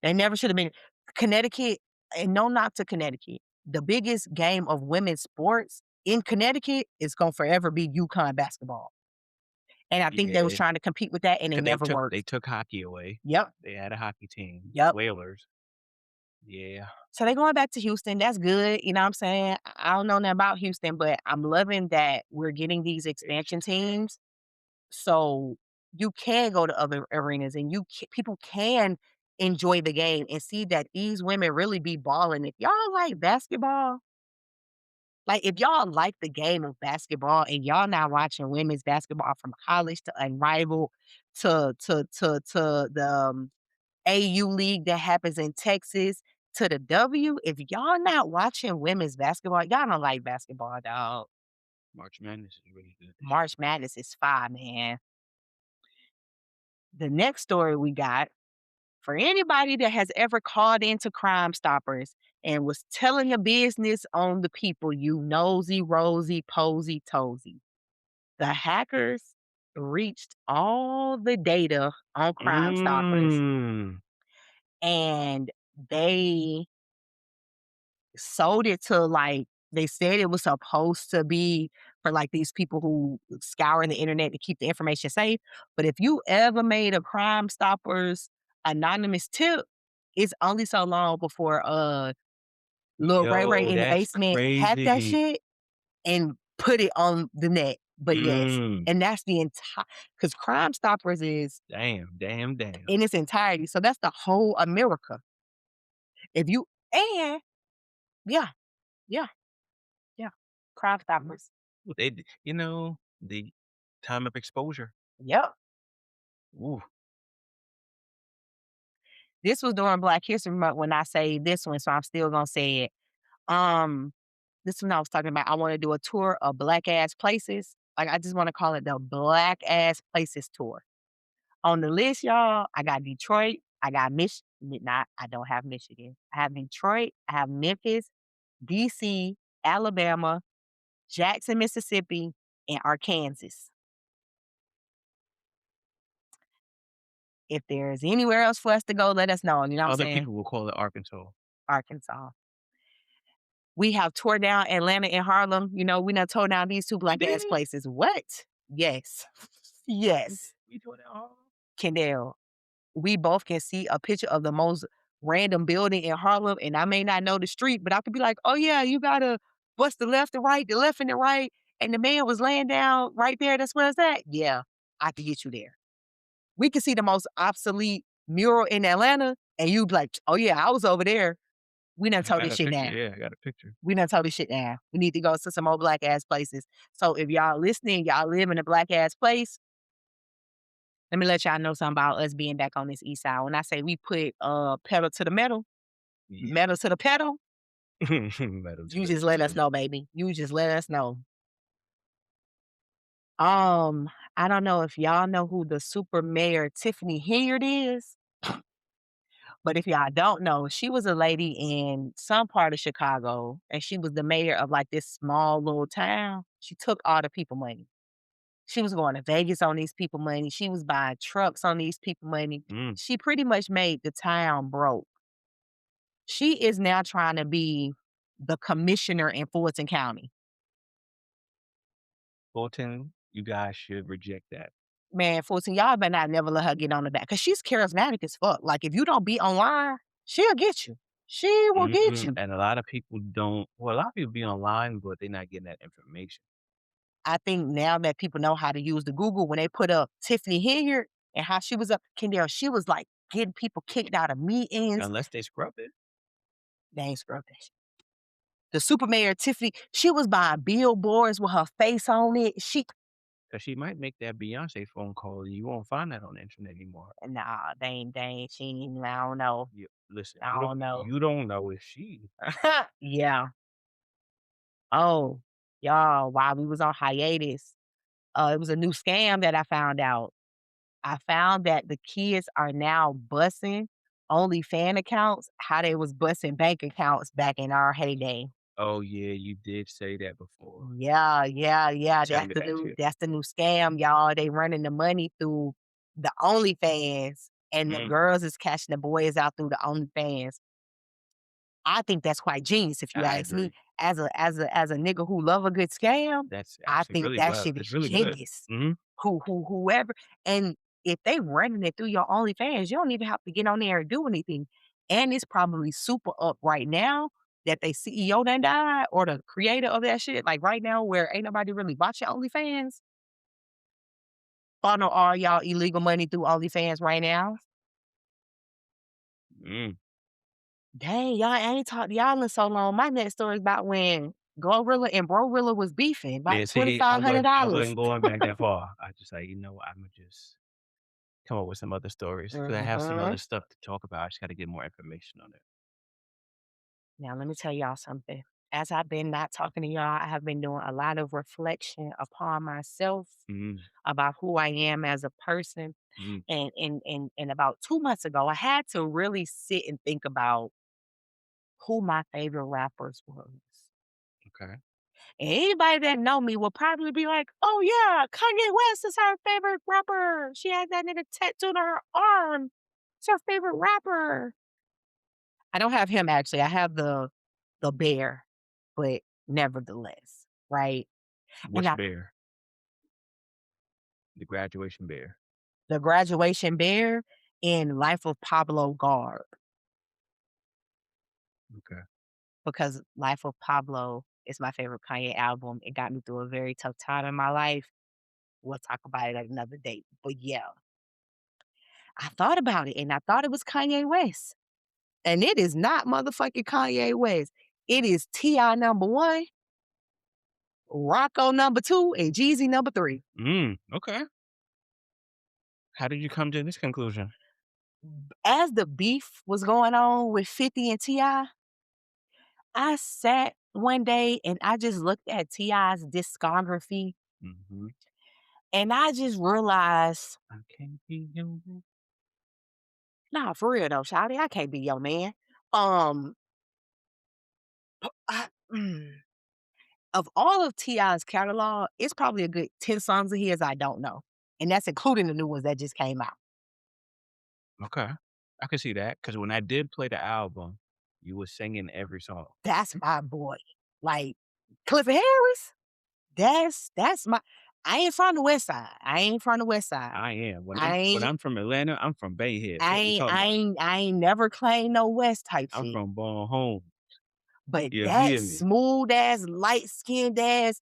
They never should have been Connecticut, and no knock to Connecticut. The biggest game of women's sports in Connecticut is going to forever be UConn basketball. And I think they was trying to compete with that, and it never worked. They took hockey away. Yep. They had a hockey team. Yep. Whalers. Yeah. So they're going back to Houston. That's good. You know what I'm saying? I don't know nothing about Houston, but I'm loving that we're getting these expansion teams. So you can go to other arenas and people can enjoy the game and see that these women really be balling. If y'all like basketball, Like, if y'all like the game of basketball and y'all not watching women's basketball from college to Unrivaled to the, AU league that happens in Texas to the W, if y'all not watching women's basketball, y'all don't like basketball, dog. March Madness is really good. March Madness is fire, man. The next story we got, for anybody that has ever called into Crime Stoppers and was telling your business on the people, you nosy, rosy, posy, toesy. The hackers reached all the data on Crime Stoppers Mm. and they sold it to, like, they said it was supposed to be for, like, these people who scour the internet to keep the information safe. But if you ever made a Crime Stoppers anonymous tip, it's only so long before Lil Ray Ray Yo, in the that's basement hacked that crazy. shit and put it on the net. But yes, Mm. and that's the entire, because Crime Stoppers is Damn. in its entirety. So that's the whole America. If you and yeah, yeah, yeah. Crime Stoppers. The time of exposure. Yep. Ooh. This was during Black History Month when I say this one, so I'm still gonna say it. Um, this one I was talking about. I want to do a tour of black ass places. Like, I just want to call it the Black Ass Places Tour. On the list, y'all, I got Detroit. I got Not. I don't have Michigan. I have Detroit. I have Memphis, DC, Alabama, Jackson, Mississippi, and Arkansas. If there's anywhere else for us to go, let us know. You know what I'm Other saying? people will call it Arkansas. Arkansas. We have tore down Atlanta and Harlem. You know, we done tore down these two black ass places. What? Yes. Yes. We tore down Harlem. Kendall, we both can see a picture of the most random building in Harlem, and I may not know the street, but I could be like, oh yeah, you gotta bust the left and right, the left and the right, and the man was laying down right there. That's where it's at. Yeah, I could get you there. We could see the most obsolete mural in Atlanta, and you'd be like, oh yeah, I was over there. We done I told got this a shit picture. down. Yeah, I got a picture. We done told this shit down. We need to go to some more black ass places. So if y'all listening, y'all live in a black ass place, let me let y'all know something about us being back on this east side. When I say we put pedal to the metal, Yeah. metal to the pedal, Metal to you the just let us metal. know, baby. You just let us know. I don't know if y'all know who the super mayor Tiffany Hilliard is, but if y'all don't know, she was a lady in some part of Chicago, and she was the mayor of like this small little town. She took all the people money. She was going to Vegas on these people money. She was buying trucks on these people money. Mm. She pretty much made the town broke. She is now trying to be the commissioner in Fulton County. Fulton, you guys should reject that. Man, Fulton, y'all better not never let her get on the back because she's charismatic as fuck. Like, if you don't be online, she'll get you. She will get you. And a lot of people don't. Well, a lot of people be online, but they're not getting that information. I think now that people know how to use the Google, when they put up Tiffany Hilliard and how she was up Kendall, she was like getting people kicked out of meetings. Unless they scrub it. They ain't scrubbed that shit. The super mayor Tiffany, she was buying billboards with her face on it. Because she might make that Beyonce phone call, and you won't find that on the internet anymore. Nah, they ain't, she ain't, I don't know. Listen, I don't know. You don't know if she. Yeah. Oh, y'all, while we was on hiatus, it was a new scam that I found out. I found that the kids are now busing OnlyFans accounts, how they was busing bank accounts back in our heyday. Oh yeah, you did say that before. Yeah. Tell me that shit. That's the new scam, y'all. They running the money through the OnlyFans, and the girls is cashing the boys out through the OnlyFans. I think that's quite genius, if you I ask me. agree. As a nigga who love a good scam, That's I actually think really that well. shit It's is really good. genius. Mhm. Whoever, and if they running it through your OnlyFans, you don't even have to get on there and do anything. And it's probably super up right now that they CEO done died, or the creator of that shit. Like right now, where ain't nobody really watching OnlyFans. Funnel all y'all illegal money through OnlyFans right now. Mm. Dang, y'all, I ain't talked to y'all in so long. My next story is about when Glorilla and Brorilla was beefing about Yeah, see, I $2,500. wasn't going back that far. I just like, you know what, Imma just come up with some other stories because I have some Mhm. other stuff to talk about. I just gotta get more information on it. Now, let me tell y'all something. As I've been not talking to y'all, I have been doing a lot of reflection upon myself Mhm, about who I am as a person. mhm, And about 2 months ago, I had to really sit and think about who my favorite rappers was. okay. And anybody that know me will probably be like, "Oh yeah, Kanye West is her favorite rapper. She has that nigga tattooed on her arm. It's her favorite rapper." I don't have him actually. I have the bear, but nevertheless, right? And Which bear? The graduation bear. the graduation bear in Life of Pablo Guard, Okay. because Life of Pablo is my favorite Kanye album. It got me through a very tough time in my life. We'll talk about it at another date. But yeah, I thought about it and I thought it was Kanye West. And it is not motherfucking Kanye West. It is T.I. number one, Rocco number two, and Jeezy number three. Okay. How did you come to this conclusion? As the beef was going on with 50 and T.I., I sat one day and I just looked at T.I.'s discography Mhm. and I just realized, I can't be your man. nah, for real though, shawty, I can't be your man. Um, I, of all of T.I.'s catalog, it's probably a good 10 songs of his I don't know. And that's including the new ones that just came out. Okay. I can see that because when I did play the album, you were singing every song. That's my boy. Like Clifford Harris, that's my I ain't from the West Side. I ain't from the West Side. I am. I When ain't I'm from Atlanta, I'm from Bay Head. So what we talking about? I ain't never claimed no West type I'm shit. from Born Home. But You that hear me? smooth ass, light skinned ass,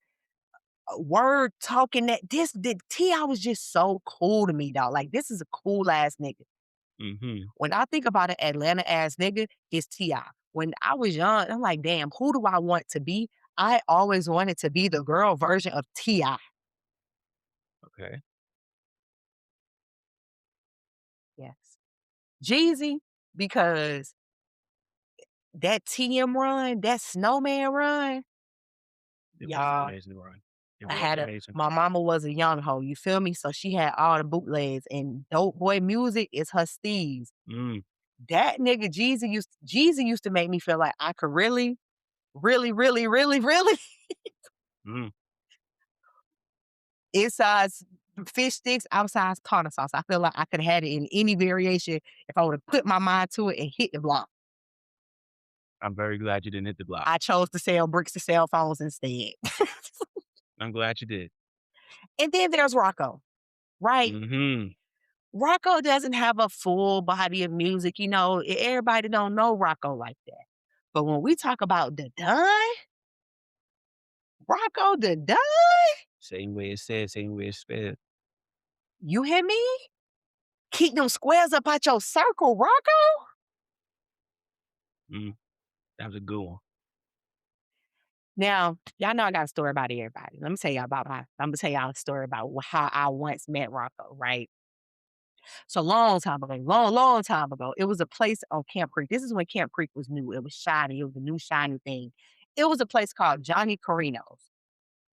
word talking that the T.I. was just so cool to me, dog. Like this is a cool ass nigga. Mhm. When I think about an Atlanta ass nigga, it's T.I. When I was young, I'm like, damn, who do I want to be? I always wanted to be the girl version of T.I. Okay. Yes. Jeezy, because that TM run, that snowman run, It was an y'all, amazing run. It I was had amazing. my mama was a young hoe, you feel me? So she had all the bootlegs and dope boy music is her steez. Mm, That nigga Jeezy used to make me feel like I could really, really, really, really, really mm. inside fish sticks, outside tartar sauce. I feel like I could have had it in any variation if I would have put my mind to it and hit the block. I'm very glad you didn't hit the block. I chose to sell bricks to cell phones instead. I'm glad you did. And then there's Rocco, right? Mhm. Rocco doesn't have a full body of music. You know, everybody don't know Rocco like that. But when we talk about the Don, Rocco the Don, Same way it said, same way it's spelled. you hear me? Keep them squares up out your circle, Rocco. Mm, that was a good one. Now, y'all know I got a story about everybody. I'm gonna tell y'all a story about how I once met Rocco, right? So long time ago, long time ago, it was a place on Camp Creek. This is when Camp Creek was new. It was shiny. It was a new shiny thing. It was a place called Johnny Carino's.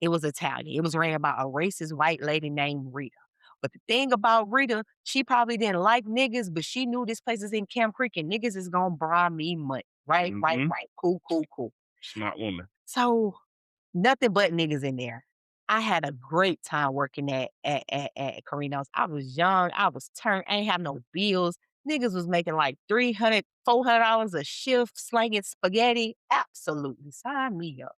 It was Italian. It was ran by a racist white lady named Rita. But the thing about Rita, she probably didn't like niggas, but she knew this place is in Camp Creek and niggas is gonna bribe me money. Right, right, Mhm. right. Cool, cool, cool. Smart woman. So nothing but niggas in there. I had a great time working at Carino's. I was young. I was turned. I ain't have no bills. Niggas was making like $300, $400 a shift slanging spaghetti. Absolutely. Sign me up.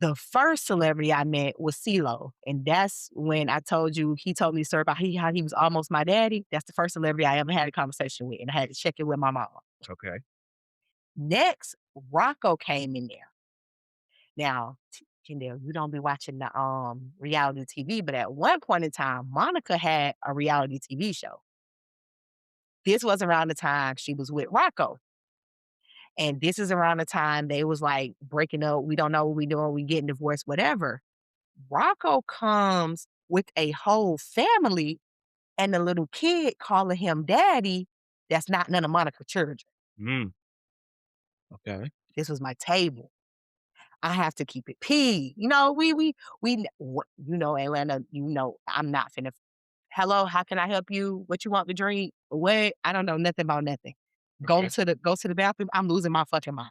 The first celebrity I met was CeeLo, and that's when I told you he told me the story about how he was almost my daddy. That's the first celebrity I ever had a conversation with, and I had to check it with my mom. Okay. Next, Rocco came in there. Now, Kendall, you don't be watching the reality TV, but at one point in time, Monica had a reality TV show. This was around the time she was with Rocco. And this is around the time they was like breaking up. We don't know what we doing. We getting divorced, whatever. Rocco comes with a whole family and the little kid calling him daddy. That's not none of Monica's children. Mm. Okay. This was my table. I have to keep it P. You know, you know, Atlanta, you know, I'm not finna, hello, how can I help you? What you want to drink? What? I don't know nothing about nothing. Okay. Go to the bathroom. I'm losing my fucking mind.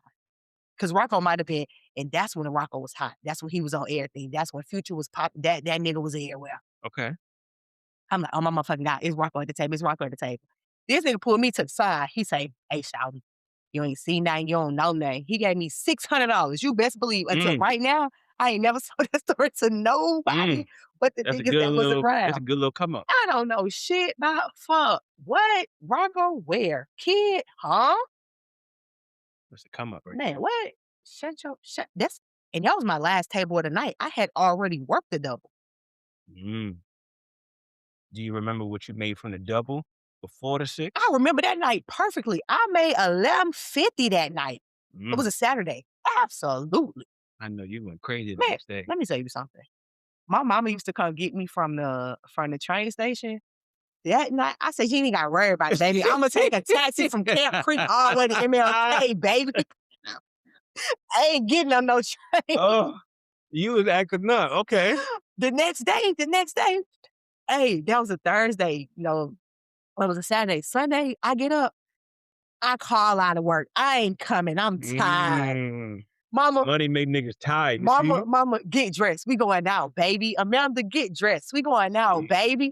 Cause Rocco might have been, and that's when Rocco was hot. That's when he was on everything. That's when Future was pop. That nigga was everywhere. Okay. I'm like, oh my motherfucking God, it's Rocco at the table. It's Rocco at the table. This nigga pulled me to the side. He say, hey, shawty, you ain't seen nothing, you don't know nothing. He gave me $600. You best believe until right now, I ain't never told that story to nobody but the niggas that was around. That's a good little come up. I don't know shit about fuck. What? Rocco where? Kid? Huh? That's a come up right Man, there. what? And that was my last table of the night. I had already worked the double. Mm. Do you remember what you made from the double before the 6? I remember that night perfectly. I made $11.50 that night. It was a Saturday. Absolutely. I know you went crazy the Man, next day. let me tell you something. My mama used to come get me from the train station. That night, I said, you ain't got to worry about it, baby. I'm going to take a taxi from Camp Creek all the way to MLK, baby. I ain't getting on no train. Oh, you was acting up. Okay. The next day, hey, that was a Thursday. You know, it was a Saturday. Sunday, I get up. I call out of work. I ain't coming. I'm tired. Mama. Money made niggas tired. Mama, get dressed. We going out, baby. Amanda, get dressed. We going out, baby.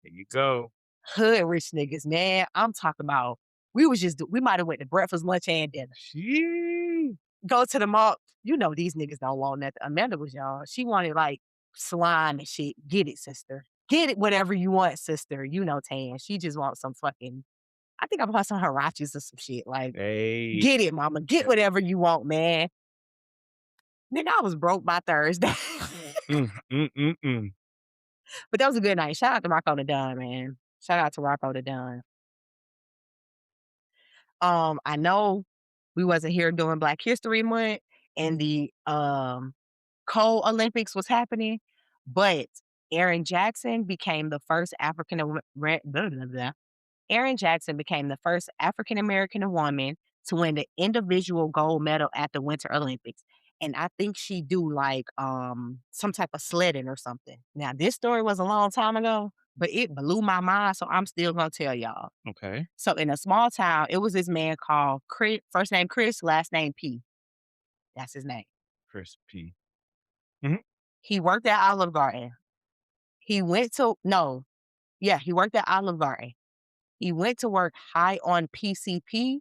There you go. Hood rich niggas, man. I'm talking about, we might have went to breakfast, lunch, and dinner. Go to the mall. You know these niggas don't want nothing. Amanda was young. She wanted like slime and shit. Get it, sister. Get it, whatever you want, sister. You know, Tan. She just wants some fucking, I think I bought some Harachis or some shit. Like, get it, mama. Get whatever you want, man. Nigga, I was broke by Thursday. But that was a good night. Shout out to Rocco the Don, man. Shout out to Rocco the Don. I know we wasn't here during Black History Month and the Coal Olympics was happening, but Erin Jackson became the first Erin Jackson became the first African American woman to win the individual gold medal at the Winter Olympics. And I think she do like some type of sledding or something. Now, this story was a long time ago, but it blew my mind, so I'm still gonna tell y'all. Okay. So in a small town, it was this man called Chris, first name Chris, last name P. That's his name. Chris P. He worked at Olive Garden. He worked at Olive Garden. He went to work high on PCP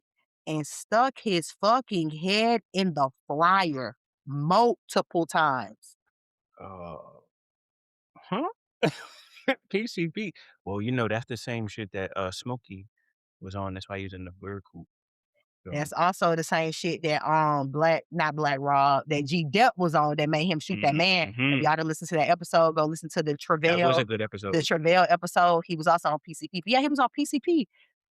and stuck his fucking head in the fryer multiple times. PCP. Well, you know, that's the same shit that Smokey was on. That's why he was in the bird coop. That's also the same shit that that G Dep was on that made him shoot that man. If y'all didn't listen to that episode, go listen to the Travail. That was a good episode. The Travail episode. He was also on PCP. Yeah, he was on PCP.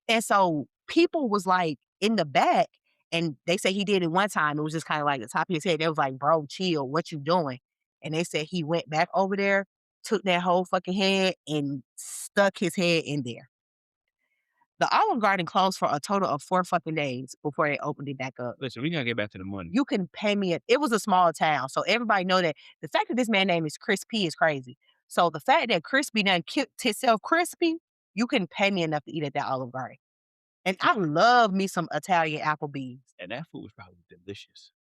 And so people was like in the back, and they say he did it one time. It was just kind of like the top of his head. They was like, bro, chill, what you doing? And they said he went back over there, took that whole fucking head and stuck his head in there. The Olive Garden closed for a total of 4 fucking days before they opened it back up. Listen, we gotta get back to the money. You can pay me it was a small town, so everybody know that the fact that this man's name is Chris P is crazy. So the fact that Crispy done killed himself crispy, you can pay me enough to eat at that Olive Garden. And I love me some Italian Applebee's. And that food was probably delicious.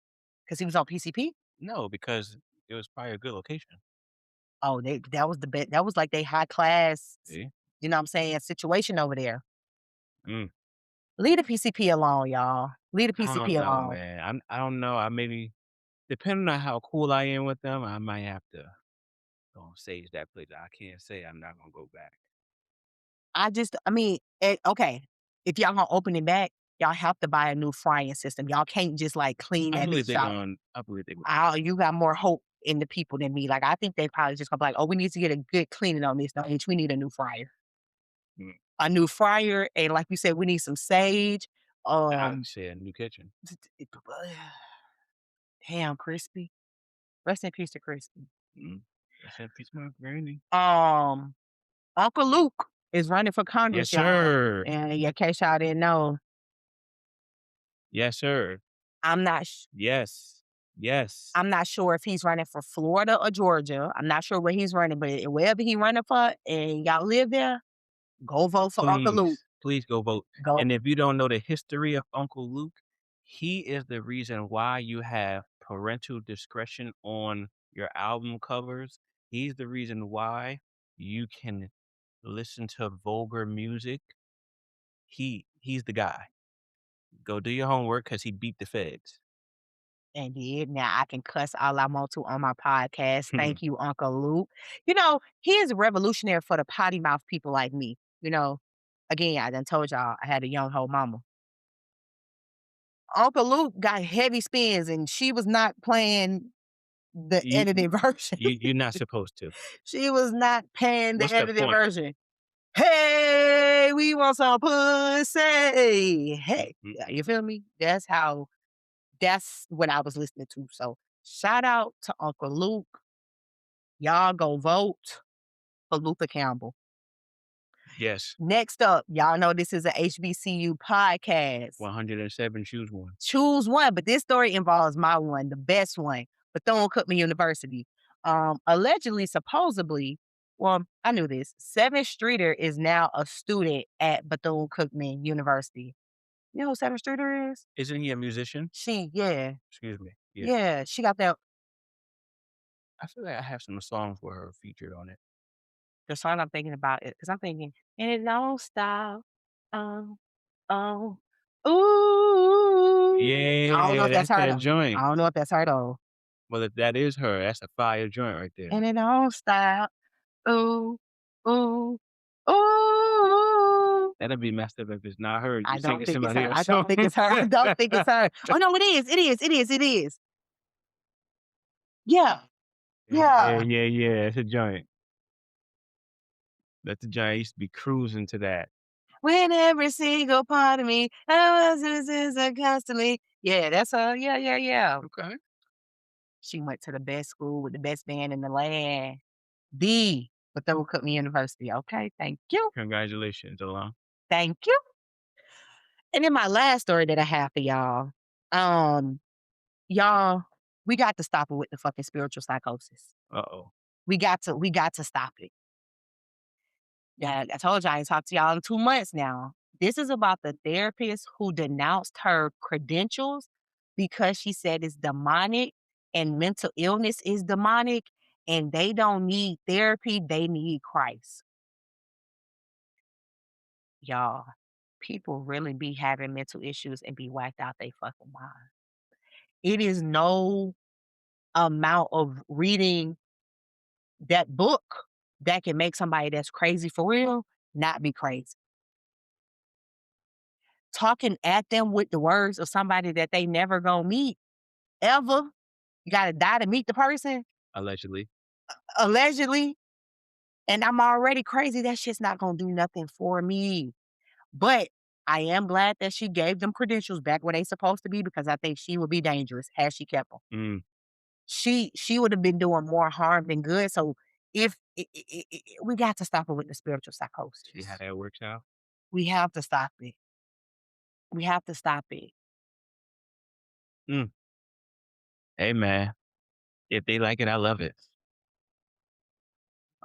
Because he was on PCP? No, because it was probably a good location. Oh, that was the best. That was like they high class, See? You know what I'm saying, situation over there. Leave the PCP alone, y'all. Leave the PCP alone. Man. I don't know. I maybe, depending on how cool I am with them, I might have to go and sage that place. I can't say I'm not gonna go back. Okay. If y'all gonna open it back, y'all have to buy a new frying system. Y'all can't just like clean that bitch out. I believe they will. You got more hope in the people than me. Like, I think they probably just gonna be like, oh, we need to get a good cleaning on this. No, bitch, we need a new fryer. A new fryer, and like you said, we need some sage. I'd say a new kitchen. Damn, Crispy. Rest in peace to Crispy. Rest in peace, my granny. Uncle Luke is running for Congress, Yes, sir. And in case y'all didn't know, Yes, sir. I'm not Yes. I'm not sure if he's running for Florida or Georgia. I'm not sure where he's running, but wherever he running for and y'all live there, go vote for Uncle Luke. Please go vote. Go. And if you don't know the history of Uncle Luke, he is the reason why you have parental discretion on your album covers. He's the reason why you can listen to vulgar music. He's the guy. Go do your homework because he beat the feds. And did. Now I can cuss all I want to on my podcast. Thank you, Uncle Luke. You know, he is a revolutionary for the potty mouth people like me. You know, again, I done told y'all I had a young hoe mama. Uncle Luke got heavy spins and she was not playing the edited version. You're not supposed to. She was not playing the What's the edited point? version. Hey, we want some pussy. Hey, you feel me? That's what I was listening to. So shout out to Uncle Luke. Y'all go vote for Luther Campbell. Yes. Next up, y'all know this is a HBCU podcast. 107, choose one. Choose one, but this story involves my one, the best one, Bethune-Cookman University. Allegedly, supposedly, well, I knew this. 7th Streeter is now a student at Bethune-Cookman University. You know who 7th Streeter is? Isn't he a musician? Yeah. Excuse me. Yeah, she got that. I feel like I have some songs with her featured on it. The song I'm thinking about it, because I'm thinking, and it don't stop. Ooh. Yeah, I don't know if that's her. that joint. I don't know if that's her though. Well, if that is her, that's a fire joint right there. And it don't stop. Ooh. That'd be messed up if it's not her. I don't think it's her. I don't think it's her. I don't think it's her. Oh no, it is. It is. Yeah. It's a joint. That's a joint. I used to be cruising to that. When every single part of me, I was constantly. Yeah, that's her. Yeah. Okay. She went to the best school with the best band in the land. The Bethune-Cookman University. Okay, thank you. Congratulations, Alon. Thank you. And then my last story that I have for y'all. Y'all, we got to stop it with the fucking spiritual psychosis. Uh-oh. We got to stop it. Yeah, I told you I ain't talked to y'all in 2 months now. This is about the therapist who denounced her credentials because she said it's demonic and mental illness is demonic and they don't need therapy, they need Christ. Y'all, people really be having mental issues and be whacked out they fucking mind. It is no amount of reading that book that can make somebody that's crazy for real not be crazy. Talking at them with the words of somebody that they never gonna meet, ever. You gotta die to meet the person. Allegedly. And I'm already crazy. That shit's not gonna do nothing for me. But I am glad that she gave them credentials back where they supposed to be because I think she would be dangerous had she kept them. She would have been doing more harm than good. So if we got to stop it with the spiritual psychosis. See how that works out? We have to stop it. Hey, man. If they like it, I love it.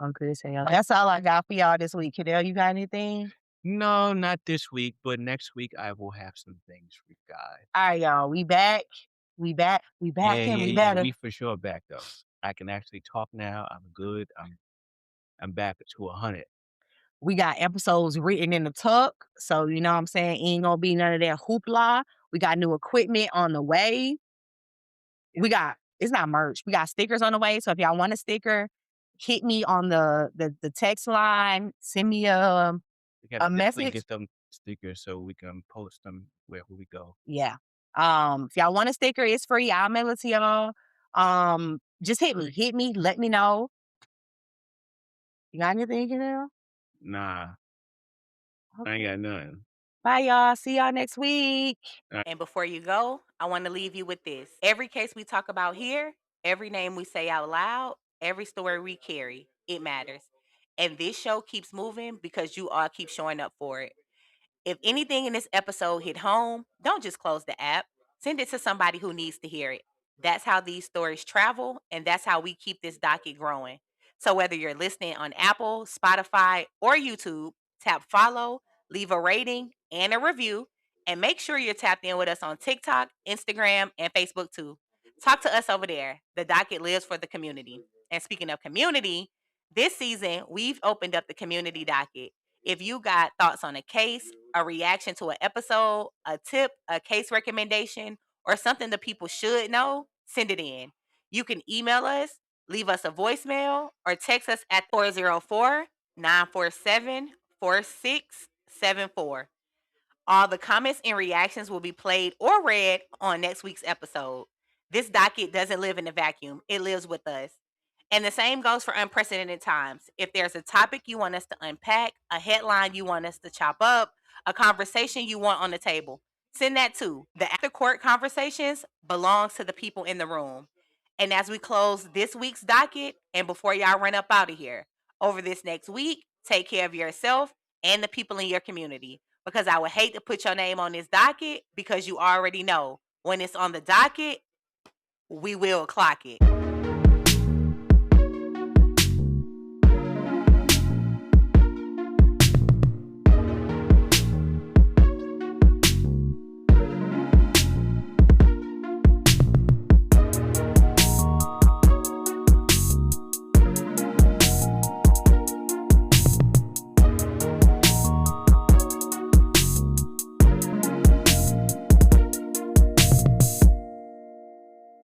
Okay, so that's all I got for y'all this week. Cadell, you got anything? No, not this week, but next week I will have some things for you guys. All right, y'all. We back. We better. We for sure back though. I can actually talk now. I'm good. I'm back to 100. We got episodes written in the tuck, so you know what I'm saying? Ain't gonna be none of that hoopla. We got new equipment on the way. It's not merch. We got stickers on the way. So if y'all want a sticker, hit me on the text line. Send me a message. Get them stickers so we can post them wherever we go. Yeah. If y'all want a sticker, it's free. I'll mail it to y'all. Just hit me. Let me know. You got anything, Janelle? Nah. Okay. I ain't got nothing. Bye, y'all. See y'all next week. And before you go, I want to leave you with this. Every case we talk about here, every name we say out loud, every story we carry, it matters. And this show keeps moving because you all keep showing up for it. If anything in this episode hit home, don't just close the app. Send it to somebody who needs to hear it. That's how these stories travel, and that's how we keep this docket growing. So whether you're listening on Apple, Spotify, or YouTube, tap follow, leave a rating and a review, and make sure you're tapped in with us on TikTok, Instagram, and Facebook too. Talk to us over there. The docket lives for the community. And speaking of community, this season we've opened up the community docket. If you got thoughts on a case, a reaction to an episode, a tip, a case recommendation, or something that people should know, send it in. You can email us, leave us a voicemail, or text us at 404-947-4674. All the comments and reactions will be played or read on next week's episode. This docket doesn't live in a vacuum, it lives with us. And the same goes for unprecedented times. If there's a topic you want us to unpack, a headline you want us to chop up, a conversation you want on the table, send that too. The after court conversations belongs to the people in the room. And as we close this week's docket, and before y'all run up out of here, over this next week, take care of yourself and the people in your community. Because I would hate to put your name on this docket because you already know when it's on the docket, we will clock it.